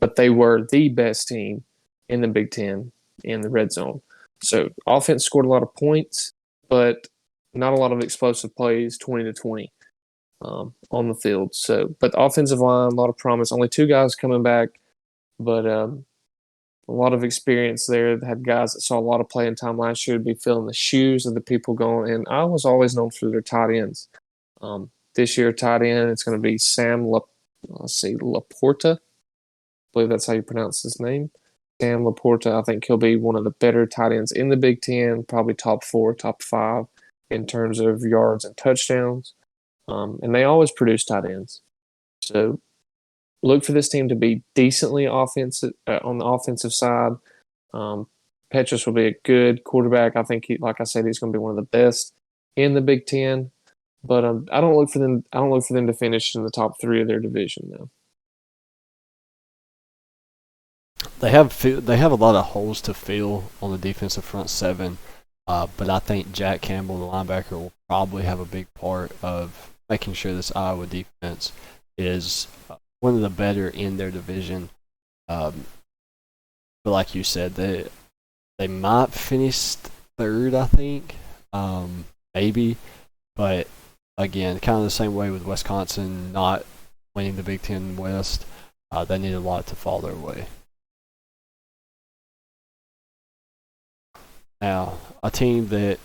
But they were the best team in the Big Ten in the red zone. So offense scored a lot of points, but not a lot of explosive plays, 20-20 on the field. So, but the offensive line, a lot of promise. Only two guys coming back, but a lot of experience there. They had guys that saw a lot of playing time last year to be filling the shoes of the people going. And I was always known for their tight ends. This year, tight end, it's going to be Sam Laporta. I believe that's how you pronounce his name. Sam Laporta. I think he'll be one of the better tight ends in the Big Ten, probably top 4, top 5 in terms of yards and touchdowns. And they always produce tight ends. So look for this team to be decently offensive on the offensive side. Petrus will be a good quarterback. I think, like I said, he's going to be one of the best in the Big Ten. But I don't look for them. I don't look for them to finish in the top 3 of their division, though. They have a lot of holes to fill on the defensive front seven, but I think Jack Campbell, the linebacker, will probably have a big part of making sure this Iowa defense is one of the better in their division. But like you said, they might finish third, I think, maybe. But again, kind of the same way with Wisconsin not winning the Big Ten West, they need a lot to fall their way. Now, a team that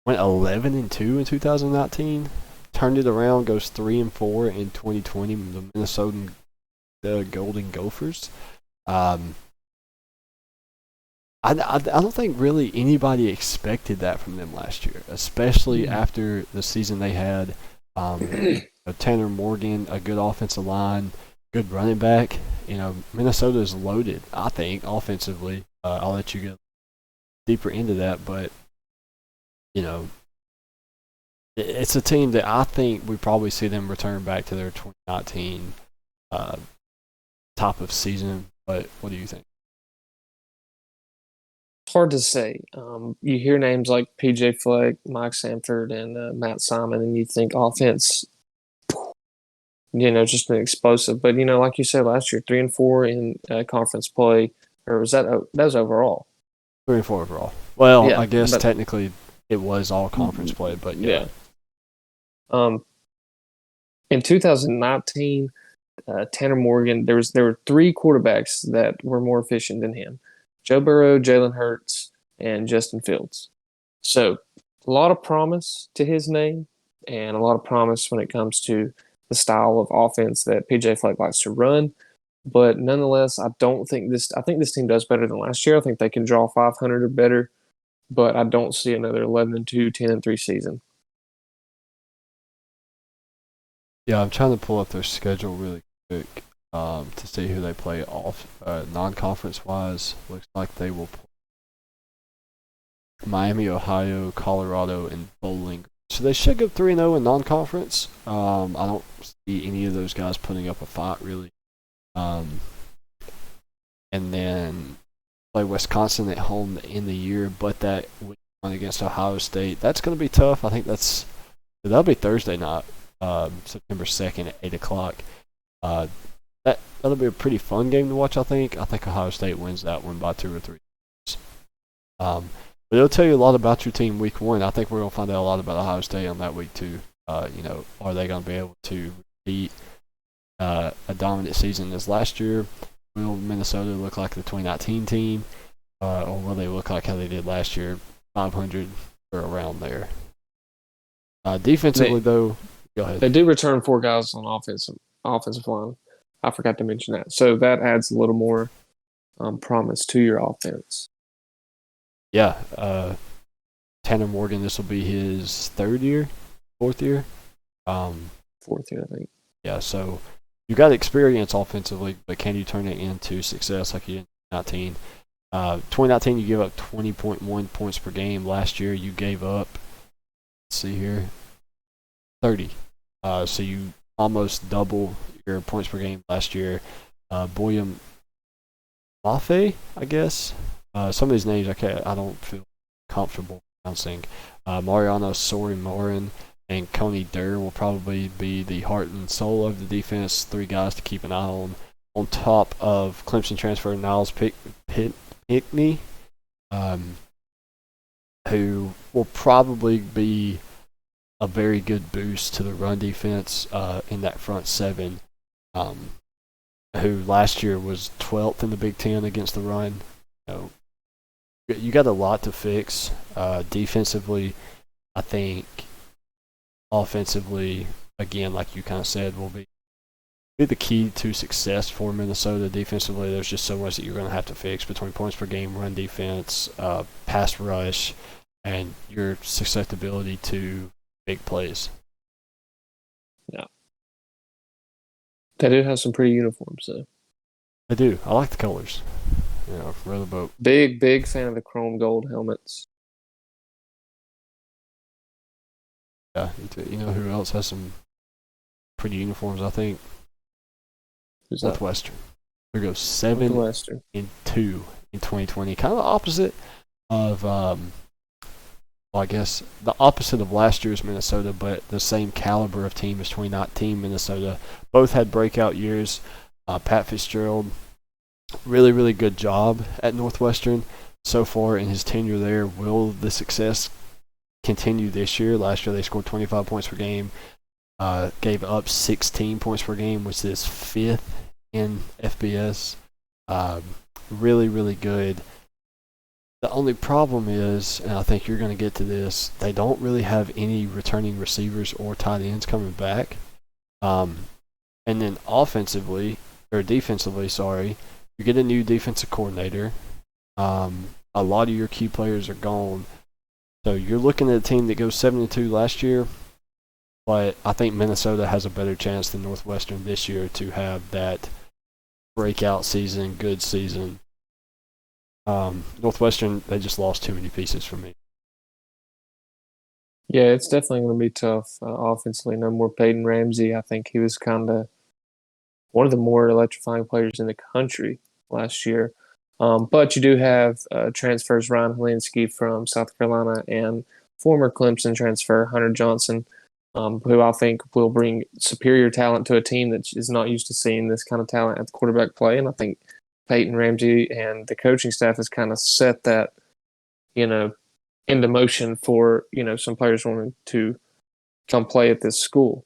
went 11-2 in 2019, turned it around, goes 3-4 in 2020. The Minnesota Golden Gophers. I don't think really anybody expected that from them last year, especially after the season they had. Tanner Morgan, a good offensive line, good running back. Minnesota is loaded, I think, offensively. I'll let you get deeper into that, but it's a team that I think we probably see them return back to their 2019 top of season. But what do you think? It's hard to say. You hear names like PJ Fleck, Mike Sanford, and Matt Simon, and you think offense, just an explosive. But like you said last year, 3-4 in conference play, or was that was overall? 3-4 overall. Well, Yeah, I guess but technically it was all conference play, but yeah. In 2019, Tanner Morgan, there were 3 quarterbacks that were more efficient than him: Joe Burrow, Jalen Hurts, and Justin Fields. So a lot of promise to his name. and a lot of promise when it comes to the style of offense that PJ Fleck likes to run. But nonetheless, I think this team does better than last year. I think they can draw 500 or better, but I don't see another 11-2, 10-3 season. Yeah, I'm trying to pull up their schedule really quick to see who they play off non-conference wise. Looks like they will play Miami, Ohio, Colorado, and Bowling. So they should go 3-0 in non-conference. I don't see any of those guys putting up a fight really. And then play Wisconsin at home to end the year, but that week one against Ohio State, that's going to be tough. I think that'll be Thursday night, September 2nd at 8 o'clock. That'll be a pretty fun game to watch, I think. I think Ohio State wins that one by 2 or 3. But it'll tell you a lot about your team week one. I think we're going to find out a lot about Ohio State on that week too. Are they going to be able to repeat a dominant season as last year? Will Minnesota look like the 2019 team? Or will they look like how they did last year, 500 or around there? Defensively, though, go ahead. They do return 4 guys on offensive line. I forgot to mention that. So that adds a little more promise to your offense. Yeah. Tanner Morgan, this will be his fourth year? 4th year, I think. Yeah, so you got experience offensively, but can you turn it into success like you did in 2019? 2019, you gave up 20.1 points per game. Last year, you gave up, let's see here, 30. So you almost double your points per game last year. Boyum Mafe, I guess. Some of these names I don't feel comfortable pronouncing. Mariano Sori-Morin and Coney Durr will probably be the heart and soul of the defense. 3 guys to keep an eye on top of Clemson transfer Niles Pickney, who will probably be a very good boost to the run defense in that front 7, who last year was 12th in the Big Ten against the run. You got a lot to fix defensively. I think offensively, again, like you kind of said, will be the key to success for Minnesota. Defensively, there's just so much that you're going to have to fix between points per game, run defense, pass rush, and your susceptibility to big plays. Yeah. They do have some pretty uniforms, though. I do. I like the colors. For the boat. Big fan of the chrome gold helmets. Yeah, you know who else has some pretty uniforms, I think? Who's Northwestern. We go 7-2 in 2020. Kind of the opposite of, I guess, the opposite of last year's Minnesota, but the same caliber of team as 2019 Minnesota. Both had breakout years. Pat Fitzgerald, really, really good job at Northwestern so far in his tenure there. Will the success continue this year? Last year they scored 25 points per game, gave up 16 points per game, which is 5th in FBS. Really, really good. The only problem is, and I think you're going to get to this, they don't really have any returning receivers or tight ends coming back. And then defensively, you get a new defensive coordinator. A lot of your key players are gone. So you're looking at a team that goes 7-2 last year, but I think Minnesota has a better chance than Northwestern this year to have that breakout season, good season. Northwestern, they just lost too many pieces for me. Yeah, it's definitely going to be tough offensively. No more Peyton Ramsey. I think he was kind of one of the more electrifying players in the country last year. But you do have transfers Ryan Helinski from South Carolina and former Clemson transfer Hunter Johnson, who I think will bring superior talent to a team that is not used to seeing this kind of talent at the quarterback play. And I think Peyton Ramsey and the coaching staff has kind of set that, into motion for, some players wanting to come play at this school.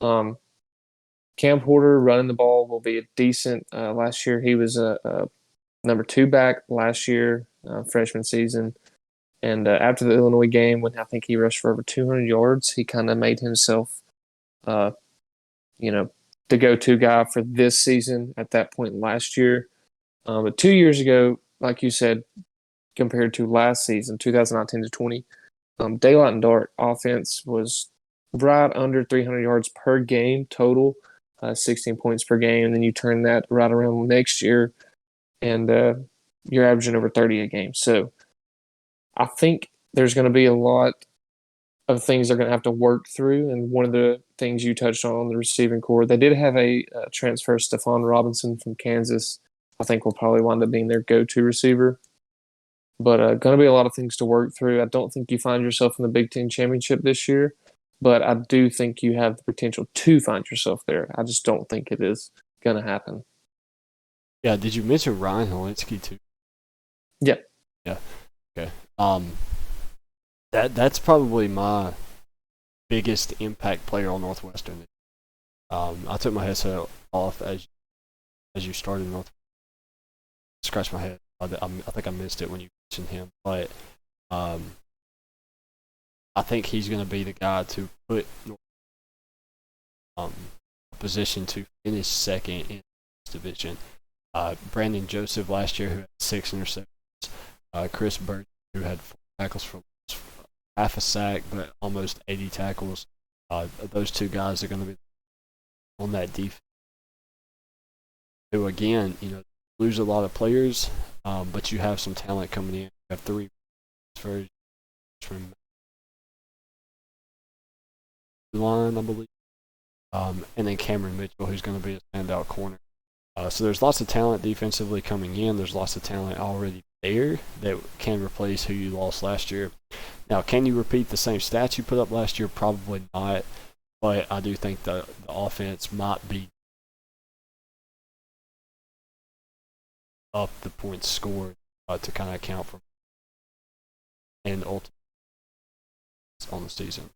Cam Porter running the ball will be a decent. Last year he was a number 2 back last year, freshman season. And after the Illinois game, when I think he rushed for over 200 yards, he kind of made himself, uh, the go-to guy for this season at that point last year. But 2 years ago, like you said, compared to last season, 2019 to 20, Daylight and Dark offense was right under 300 yards per game total, 16 points per game. And then you turn that right around next year, and you're averaging over 30 a game. So I think there's going to be a lot of things they're going to have to work through. And one of the things you touched on the receiving core, they did have a transfer, Stephon Robinson from Kansas. I think will probably wind up being their go-to receiver. But going to be a lot of things to work through. I don't think you find yourself in the Big Ten championship this year, but I do think you have the potential to find yourself there. I just don't think it is going to happen. Yeah, did you mention Ryan Helinski too? Yeah. Yeah. Okay. That's probably my biggest impact player on Northwestern. I took my headset off as you started Northwestern. Scratch my head. I think I missed it when you mentioned him, but I think he's going to be the guy to put a position to finish second in this division. Brandon Joseph last year, who had 6 interceptions. Chris Burton, who had 4 tackles for half a sack, but almost 80 tackles. Those 2 guys are going to be on that defense. Who again, lose a lot of players, but you have some talent coming in. You have 3 transfers from line, I believe, and then Cameron Mitchell, who's going to be a standout corner. So there's lots of talent defensively coming in. There's lots of talent already there that can replace who you lost last year. Now, can you repeat the same stats you put up last year? Probably not, but I do think the offense might be up the points scored to kind of account for and ultimately on the season.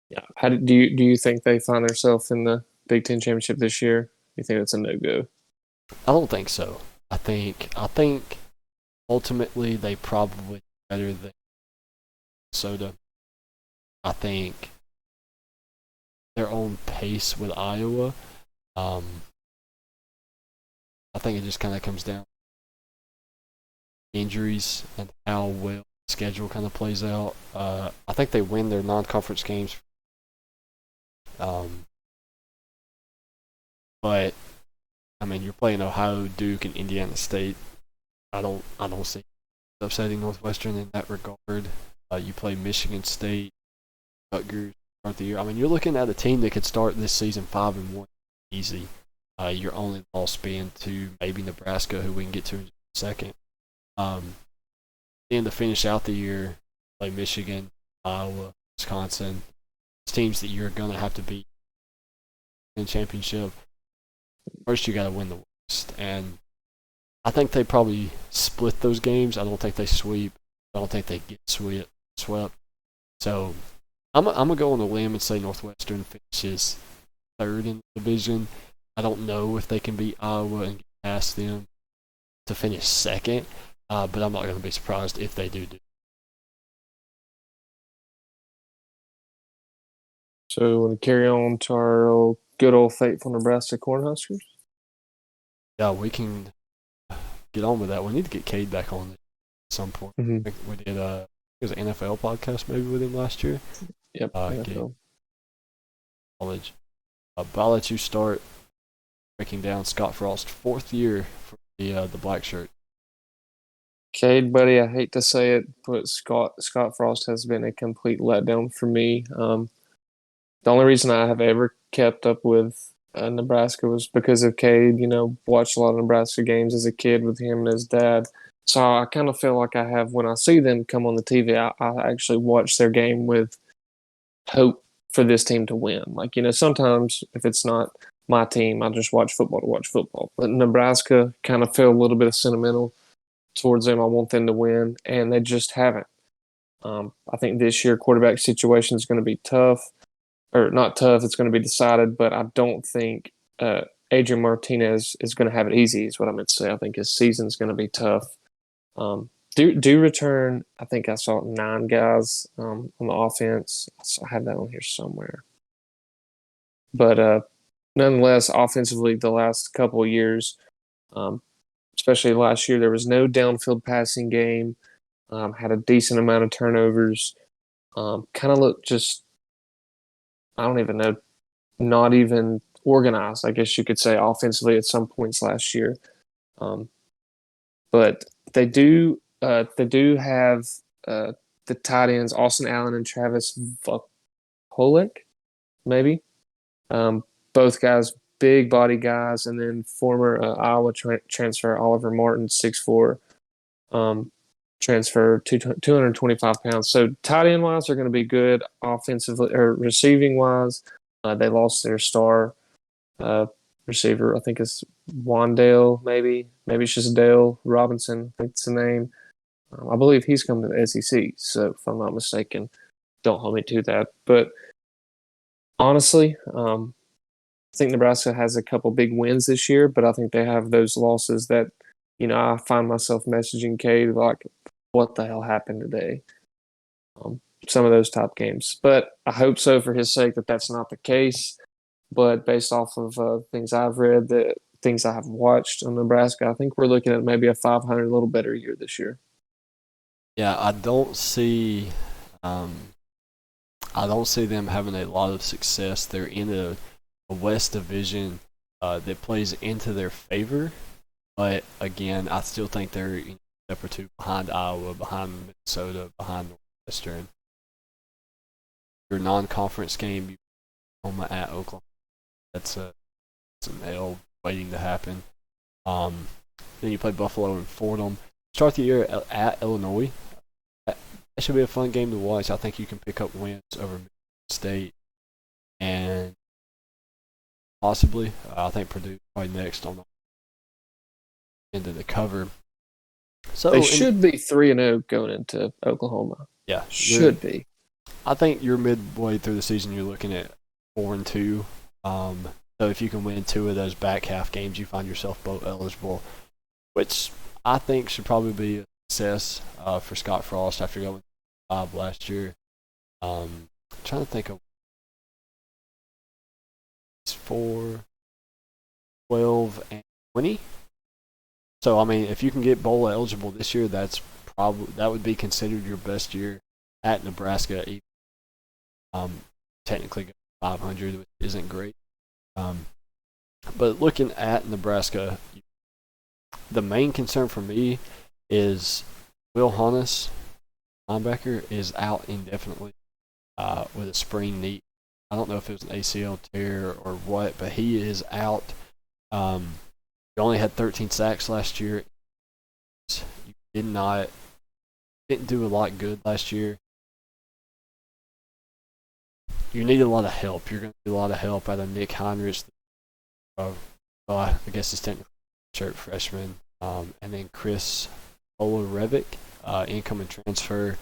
Yeah. How do you think they find themselves in the Big Ten championship this year? You think it's a no-go? I don't think so. I think ultimately they probably better than Minnesota. I think they're on pace with Iowa. I think it just kind of comes down to injuries and how well the schedule kind of plays out. I think they win their non-conference games. But I mean, you're playing Ohio, Duke, and Indiana State. I don't see upsetting Northwestern in that regard. You play Michigan State, Rutgers start the year. I mean, you're looking at a team that could start this season 5-1 easy. Your only loss being to maybe Nebraska, who we can get to in a second. Then to finish out the year, play Michigan, Iowa, Wisconsin. It's teams that you're going to have to beat in the championship. First, you got to win the West. And I think they probably split those games. I don't think they sweep. I don't think they get swept. So I'm going to go on a limb and say Northwestern finishes 3rd in the division. I don't know if they can beat Iowa and get past them to finish 2nd, but I'm not going to be surprised if they do. So we'll carry on to our good old faithful Nebraska Cornhuskers. Yeah, we can get on with that. We need to get Cade back on at some point. Mm-hmm. I think we did it was an NFL podcast maybe with him last year. Yep. NFL. College. But I'll let you start breaking down Scott Frost's 4th year for the black shirt. Cade, buddy, I hate to say it, but Scott Frost has been a complete letdown for me. The only reason I have ever kept up with Nebraska was because of Cade. Watched a lot of Nebraska games as a kid with him and his dad. So I kind of feel like I have, when I see them come on the TV, I actually watch their game with hope for this team to win. Sometimes if it's not my team, I just watch football to watch football. But Nebraska kind of feel a little bit of sentimental towards them. I want them to win, and they just haven't. I think this year quarterback situation is going to be tough. Or not tough, it's going to be decided, but I don't think Adrian Martinez is going to have it easy, is what I meant to say. I think his season's going to be tough. do return. I think I saw 9 guys on the offense. So I have that on here somewhere. But nonetheless, offensively, the last couple of years, especially last year, there was no downfield passing game. Had a decent amount of turnovers. Kind of looked just, I don't even know, not even organized, I guess you could say, offensively at some points last year. But they do have the tight ends Austin Allen and Travis Volek, maybe. Both guys, big body guys, and then former Iowa transfer Oliver Martin, 6'4", transfer 225 pounds. So tight end wise, they're going to be good offensively or receiving wise. They lost their star receiver. I think it's Wandale, maybe it's just Dale Robinson. I think it's the name. I believe he's coming to the SEC. So if I'm not mistaken, don't hold me to that. But honestly, I think Nebraska has a couple big wins this year, but I think they have those losses that, I find myself messaging Cade like, what the hell happened today? Some of those top games. But I hope so for his sake that that's not the case. But based off of things I've read, the things I have watched in Nebraska, I think we're looking at maybe a 500, a little better year this year. Yeah, I don't see them having a lot of success. They're in a West Division that plays into their favor. But again, I still think they're a step or two behind Iowa, behind Minnesota, behind Northwestern. Your non-conference game, you Oklahoma at Oklahoma. That's an L waiting to happen. Then you play Buffalo and Fordham. Start the year at Illinois. That should be a fun game to watch. I think you can pick up wins over Michigan State and possibly, I think Purdue probably next on the end of the cover. So they should be 3-0 going into Oklahoma. Yeah, should be. I think you're midway through the season. You're looking at 4-2. So if you can win 2 of those back half games, you find yourself bowl eligible, which I think should probably be a success for Scott Frost after going 5 last year. I'm trying to think of 4, 12, and 20. So I mean, if you can get bowl eligible this year, that would be considered your best year at Nebraska. Technically 500, which isn't great. But looking at Nebraska, the main concern for me is Will Honus, linebacker, is out indefinitely with a sprained knee. I don't know if it was an ACL tear or what, but he is out. He only had 13 sacks last year. You didn't do a lot good last year. You need a lot of help. You're going to need a lot of help out of Nick Heinrich. I guess it's technically a shirt freshman. And then Chris Olarevic, incoming transfer.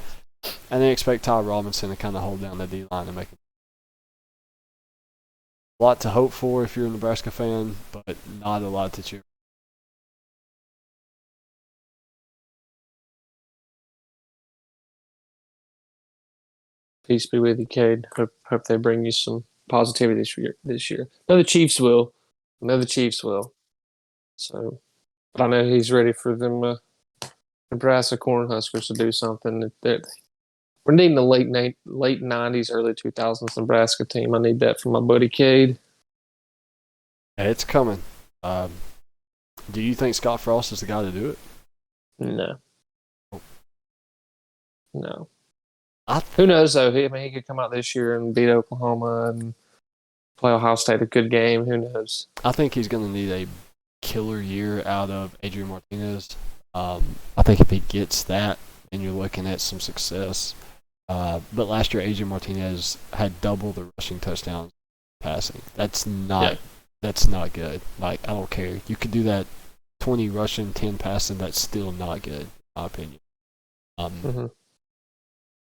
And then expect Ty Robinson to kind of hold down the D-line and make it. A lot to hope for if you're a Nebraska fan, but not a lot to cheer. Peace be with you, Cade. Hope they bring you some positivity this year. No, the Chiefs will. So, but I know he's ready for them Nebraska Cornhuskers to do something. We're needing the late 90s, early 2000s Nebraska team. I need that from my buddy Cade. Yeah, it's coming. Do you think Scott Frost is the guy to do it? No. Who knows, though? He could come out this year and beat Oklahoma and play Ohio State a good game. Who knows? I think he's going to need a killer year out of Adrian Martinez. I think if he gets that, then you're looking at some success. But last year, Adrian Martinez had double the rushing touchdowns passing. That's not good. Like, I don't care. You could do that 20 rushing, 10 passing. That's still not good, in my opinion.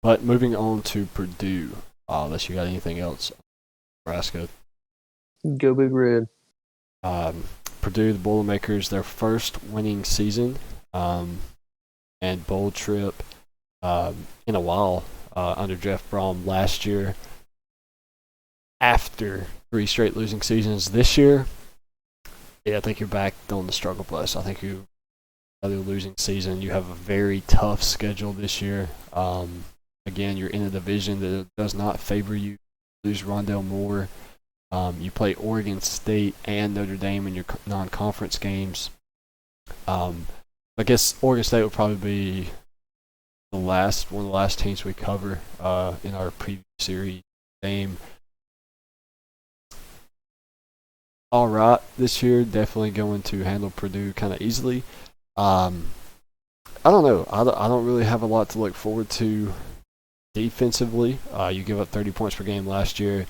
But moving on to Purdue, unless you got anything else, Nebraska. Go Big Red. Purdue, the Boilermakers, their first winning season. And and bowl trip in a while under Jeff Brom last year. After 3 straight losing seasons this year, I think you're back on the struggle bus. I think you another losing season. You have a very tough schedule this year. Again, you're in a division that does not favor you. Lose Rondell Moore. You play Oregon State and Notre Dame in your non-conference games. I guess Oregon State will probably be one of the last teams we cover in our preview series game. All right, this year definitely going to handle Purdue kind of easily. I don't know. I don't really have a lot to look forward to defensively. You give up 30 points per game last year.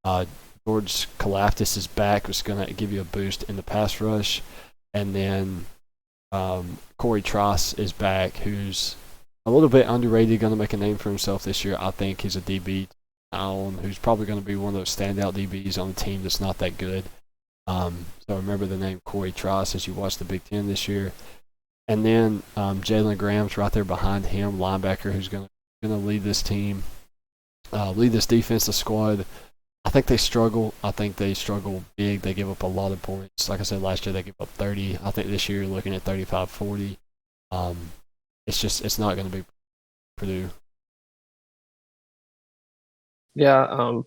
George Kalafdis is back, which is going to give you a boost in the pass rush. And then Corey Trice is back, who's a little bit underrated, going to make a name for himself this year. I think he's a DB who's probably going to be one of those standout DBs on a team that's not that good. So remember the name Corey Trice as you watch the Big Ten this year. And then Jalen Graham's right there behind him, linebacker, who's going to lead this team, lead this defensive squad. I think they struggle. I think they struggle big. They give up a lot of points. Like I said, last year they gave up 30. I think this year you're looking at 35-40. It's not going to be Purdue. Yeah,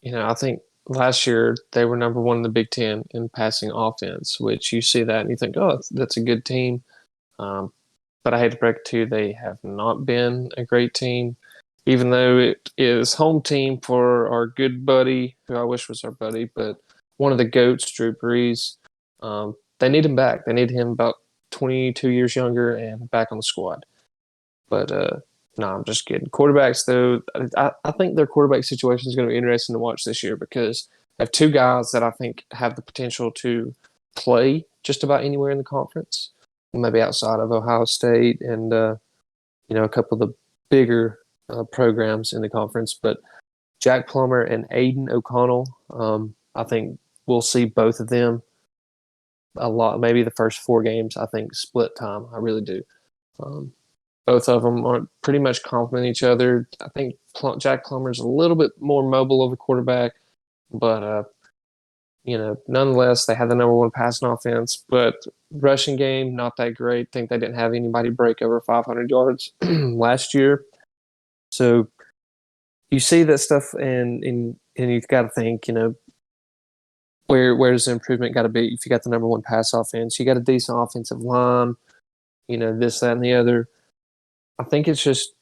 I think last year they were number 1 in the Big Ten in passing offense, which you see that and you think, oh, that's a good team. But I hate to break it to you, they have not been a great team. Even though it is home team for our good buddy, who I wish was our buddy, but one of the GOATs, Drew Brees, they need him back. They need him about 22 years younger and back on the squad. But no, I'm just kidding. Quarterbacks, though, I think their quarterback situation is going to be interesting to watch this year because they have 2 guys that I think have the potential to play just about anywhere in the conference, maybe outside of Ohio State and a couple of the bigger programs in the conference. But Jack Plummer and Aiden O'Connell, I think we'll see both of them a lot. Maybe the first 4 games, I think, split time. I really do. Both of them are pretty much complement each other. I think Jack Plummer's a little bit more mobile of a quarterback, but nonetheless, they had the number 1 passing offense. But rushing game, not that great. I think they didn't have anybody break over 500 yards last year. So you see that stuff, and you've got to think, where's the improvement got to be? If you got the number 1 pass offense, you got a decent offensive line, this, that, and the other. I think it's just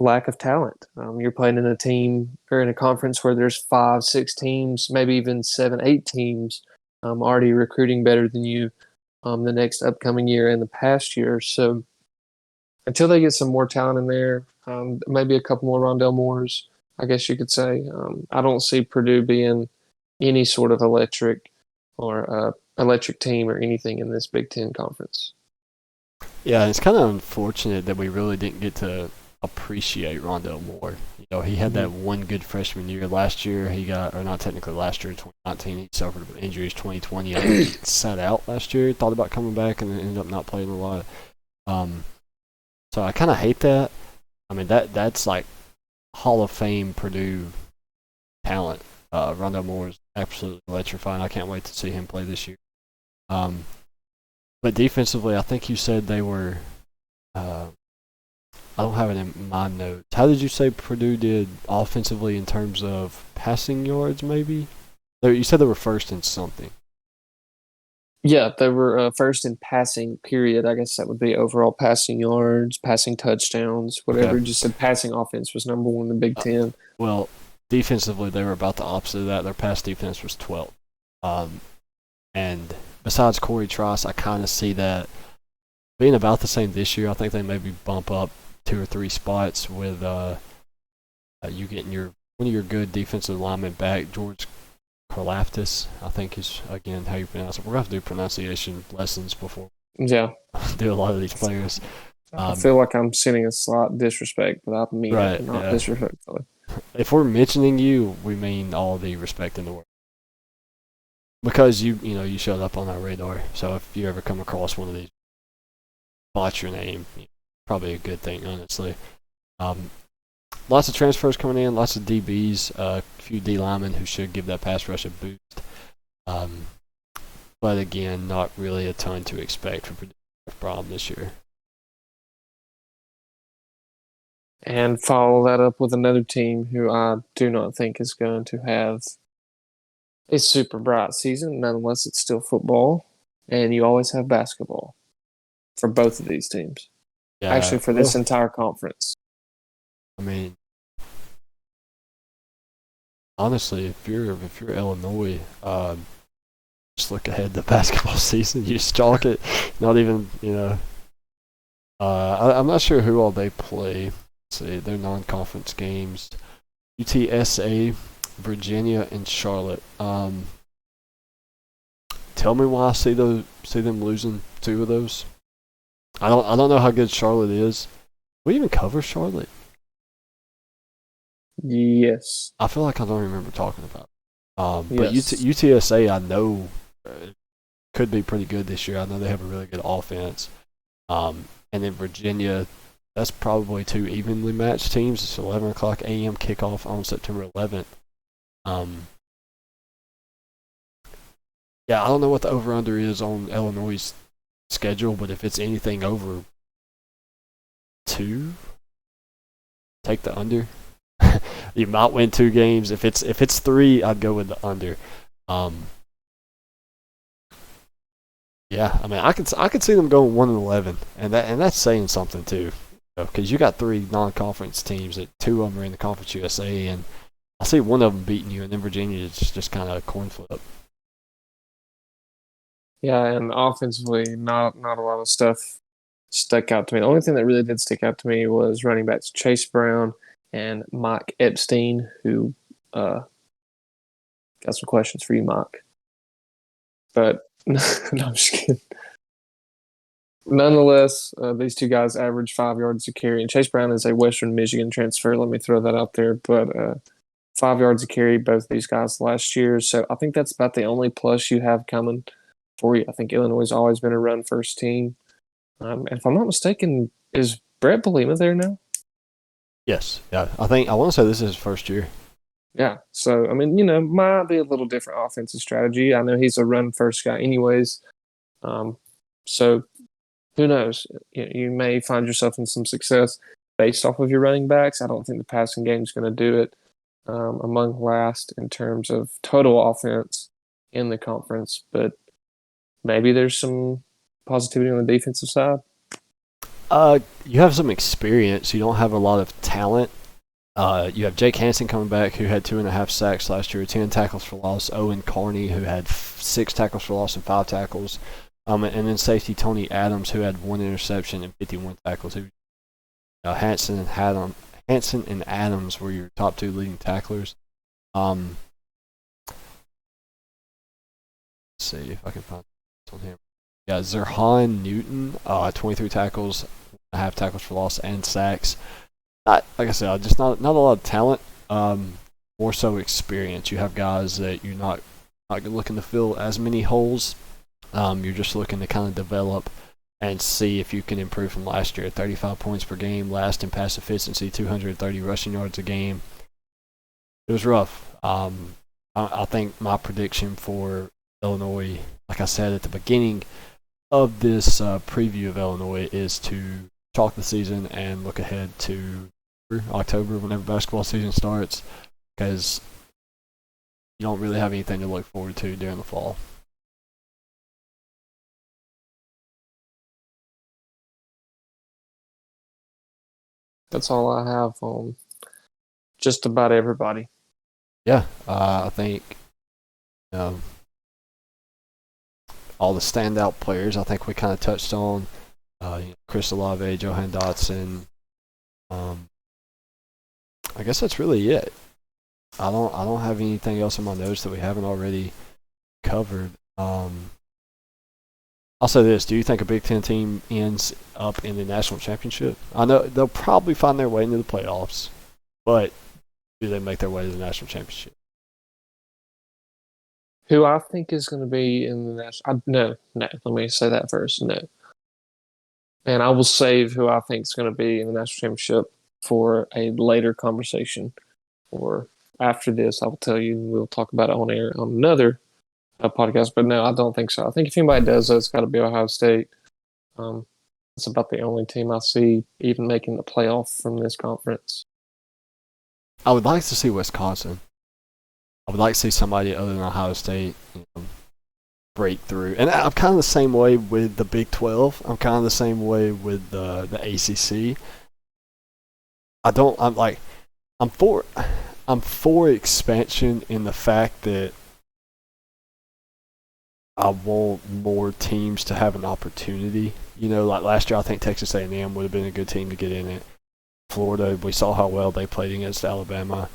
lack of talent. You're playing in a team or in a conference where there's 5, 6 teams, maybe even 7, 8 teams already recruiting better than you the next upcoming year and the past year. So until they get some more talent in there, maybe a couple more Rondell Moores, I guess you could say, I don't see Purdue being any sort of electric team or anything in this Big Ten conference. Yeah, it's kind of unfortunate that we really didn't get to appreciate Rondell Moore. He had that one good freshman year last year. Not technically last year, 2019. He suffered injuries. 2020, I think he sat out last year. Thought about coming back and then ended up not playing a lot. So I kind of hate that. I mean, that's like Hall of Fame Purdue talent. Rondell Moore is absolutely electrifying. I can't wait to see him play this year. But defensively, I think you said they were I don't have it in my notes. How did you say Purdue did offensively in terms of passing yards, maybe? You said they were first in something. Yeah, they were first in passing, period. I guess that would be overall passing yards, passing touchdowns, whatever. Okay. Just said passing offense was number 1 in the Big Ten. Well, defensively, they were about the opposite of that. Their pass defense was 12th. And besides Corey Trice, I kind of see that being about the same this year. I think they maybe bump up 2 or 3 spots with you getting one of your good defensive linemen back, George Karlaftis, I think is, again, how you pronounce it. We're going to have to do pronunciation lessons before we do a lot of these players. I feel like I'm sending a slight disrespect, but I mean it, not disrespectfully. If we're mentioning you, we mean all the respect in the world. Because you showed up on our radar. So if you ever come across one of these, watch your name. probably a good thing, honestly. Lots of transfers coming in, lots of DBs, a few D linemen who should give that pass rush a boost. But again, not really a ton to expect for Brown this year. And follow that up with another team who I do not think is going to have a super bright season, nonetheless, it's still football, and you always have basketball for both of these teams. Yeah, Actually, for this entire conference. I mean, honestly, if you're Illinois, just look ahead to the basketball season. You just chalk it. Not even, I'm not sure who all they play. Let's see, their non-conference games: UTSA, Virginia, and Charlotte. Tell me why I see them losing 2 of those. I don't know how good Charlotte is. We even cover Charlotte. Yes. I feel like I don't remember talking about it. But Yes. UTSA, I know, could be pretty good this year. I know they have a really good offense. And then Virginia, that's probably 2 evenly matched teams. It's 11 o'clock a.m. kickoff on September 11th. Yeah, I don't know what the over-under is on Illinois' schedule, but if it's anything over 2, take the under. You might win 2 games. If it's 3, I'd go with the under. Yeah, I mean, I could see them going 1-11, and that's saying something too, because you got 3 non-conference teams. That 2 of them are in the Conference USA, and I see one of them beating you, and then Virginia is just kind of a coin flip. Yeah, and offensively, not a lot of stuff stuck out to me. The only thing that really did stick out to me was running backs Chase Brown and Mike Epstein, who got some questions for you, Mike. But no, I'm just kidding. Nonetheless, these 2 guys average 5 yards a carry, and Chase Brown is a Western Michigan transfer. Let me throw that out there, but 5 yards a carry, both these guys last year. So I think that's about the only plus you have coming for you. I think Illinois has always been a run-first team. And if I'm not mistaken, is Brett Bielema there now? Yes, yeah. I want to say this is his first year. Yeah. So, I mean, might be a little different offensive strategy. I know he's a run-first guy anyways. So who knows? You may find yourself in some success based off of your running backs. I don't think the passing game is going to do it among last in terms of total offense in the conference, but maybe there's some positivity on the defensive side. You have some experience. You don't have a lot of talent. You have Jake Hansen coming back, who had 2.5 sacks last year, 10 tackles for loss. Owen Carney, who had 6 tackles for loss and 5 tackles. And then safety Tony Adams, who had 1 interception and 51 tackles. Hansen and Adams were your top 2 leading tacklers. Let's see if I can find this on here. Yeah, Zerhan Newton, 23 tackles, 1.5 tackles for loss and sacks. Like I said, just not a lot of talent. More so experience. You have guys that you're not looking to fill as many holes. You're just looking to kind of develop and see if you can improve from last year. 35 points per game, last in pass efficiency, 230 rushing yards a game. It was rough. I think my prediction for Illinois, like I said at the beginning of this preview of Illinois, is to chalk the season and look ahead to October whenever basketball season starts, because you don't really have anything to look forward to during the fall. That's all I have on just about everybody. Yeah, I think all the standout players I think we kind of touched on. Chris Olave, Johan Dotson. I guess that's really it. I don't have anything else in my notes that we haven't already covered. I'll say this: do you think a Big Ten team ends up in the national championship? I know they'll probably find their way into the playoffs, but do they make their way to the national championship? Who I think is going to be in the national? No. Let me say that first. No. And I will save who I think is going to be in the national championship for a later conversation, or after this, I will tell you, and we'll talk about it on air on another podcast. But no, I don't think so. I think if anybody does that, it's got to be Ohio State. It's about the only team I see even making the playoff from this conference. I would like to see Wisconsin. I would like to see somebody other than Ohio State break through. And I'm kind of the same way with the Big 12. I'm kind of the same way with the ACC. I'm for expansion in the fact that I want more teams to have an opportunity. Like last year, I think Texas A&M would have been a good team to get in it. Florida, we saw how well they played against Alabama.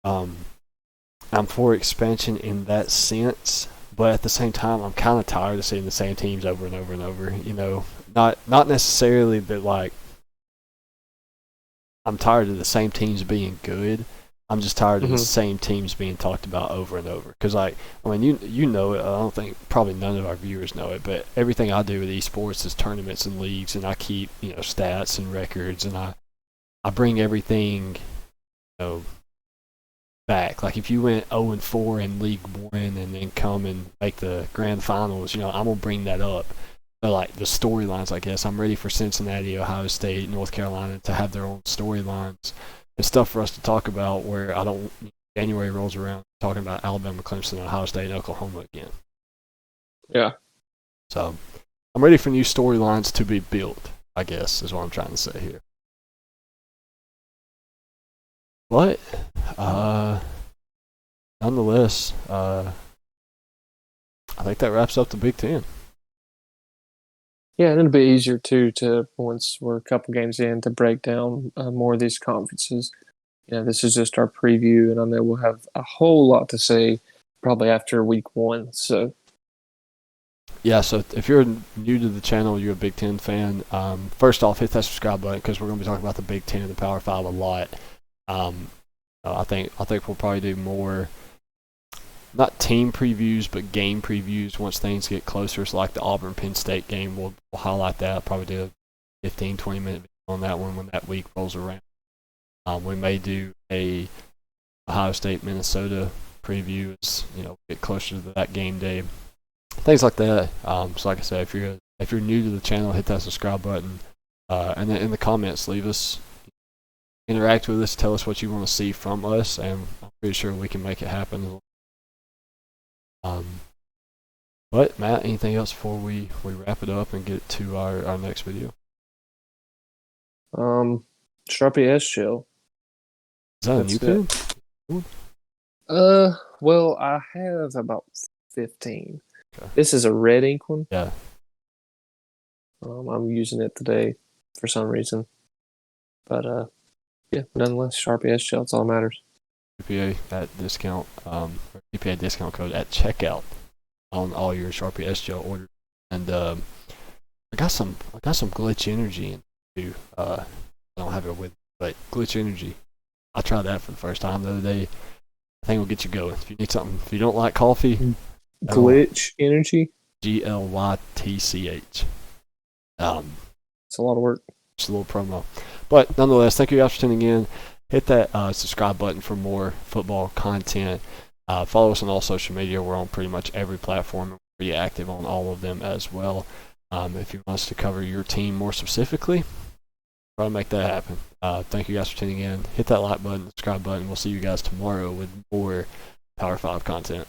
I'm for expansion in that sense, but at the same time, I'm kind of tired of seeing the same teams over and over and over. Not necessarily that I'm tired of the same teams being good. I'm just tired of the same teams being talked about over and over. Because, you know it. I don't think probably none of our viewers know it, but everything I do with esports is tournaments and leagues, and I keep stats and records, and I bring everything back. Like if you went 0-4 in League One and then come and make the grand finals, I'm gonna bring that up. So the storylines, I guess I'm ready for Cincinnati, Ohio State, North Carolina to have their own storylines. It's stuff for us to talk about where I don't. January rolls around talking about Alabama, Clemson, Ohio State, and Oklahoma again. Yeah. So I'm ready for new storylines to be built, I guess, is what I'm trying to say here. But nonetheless, I think that wraps up the Big Ten. Yeah, and it'll be easier too to once we're a couple games in to break down more of these conferences. This is just our preview, and I know we'll have a whole lot to say probably after week 1. So, yeah. So if you're new to the channel, you're a Big Ten fan. First off, hit that subscribe button because we're going to be talking about the Big Ten and the Power 5 a lot. I think we'll probably do more. Not team previews, but game previews once things get closer. So like the Auburn-Penn State game, we'll highlight that. Probably do a 15, 20-minute video on that one when that week rolls around. We may do a Ohio State-Minnesota preview as get closer to that game day. Things like that. So like I said, if you're new to the channel, hit that subscribe button. And then in the comments, interact with us, tell us what you want to see from us, and I'm pretty sure we can make it happen. But Matt, anything else before we wrap it up and get to our next video? Sharpie S Shell. Is that a new pen? Well, I have about 15. Okay. This is a red ink one. Yeah. I'm using it today for some reason. But yeah, nonetheless, Sharpie S Shell, it's all that matters. GPA at discount, GPA discount code at checkout on all your Sharpie S Gel orders. And I got some Glitch Energy in too. I don't have it with me, but Glitch Energy. I tried that for the first time the other day. I think it'll get you going. If you need something, if you don't like coffee, Glitch Energy. GLYTCH. It's a lot of work. Just a little promo. But nonetheless, thank you guys for tuning in. Hit that subscribe button for more football content. Follow us on all social media. We're on pretty much every platform. We're pretty active on all of them as well. If you want us to cover your team more specifically, try to make that happen. Thank you guys for tuning in. Hit that like button, subscribe button. We'll see you guys tomorrow with more Power 5 content.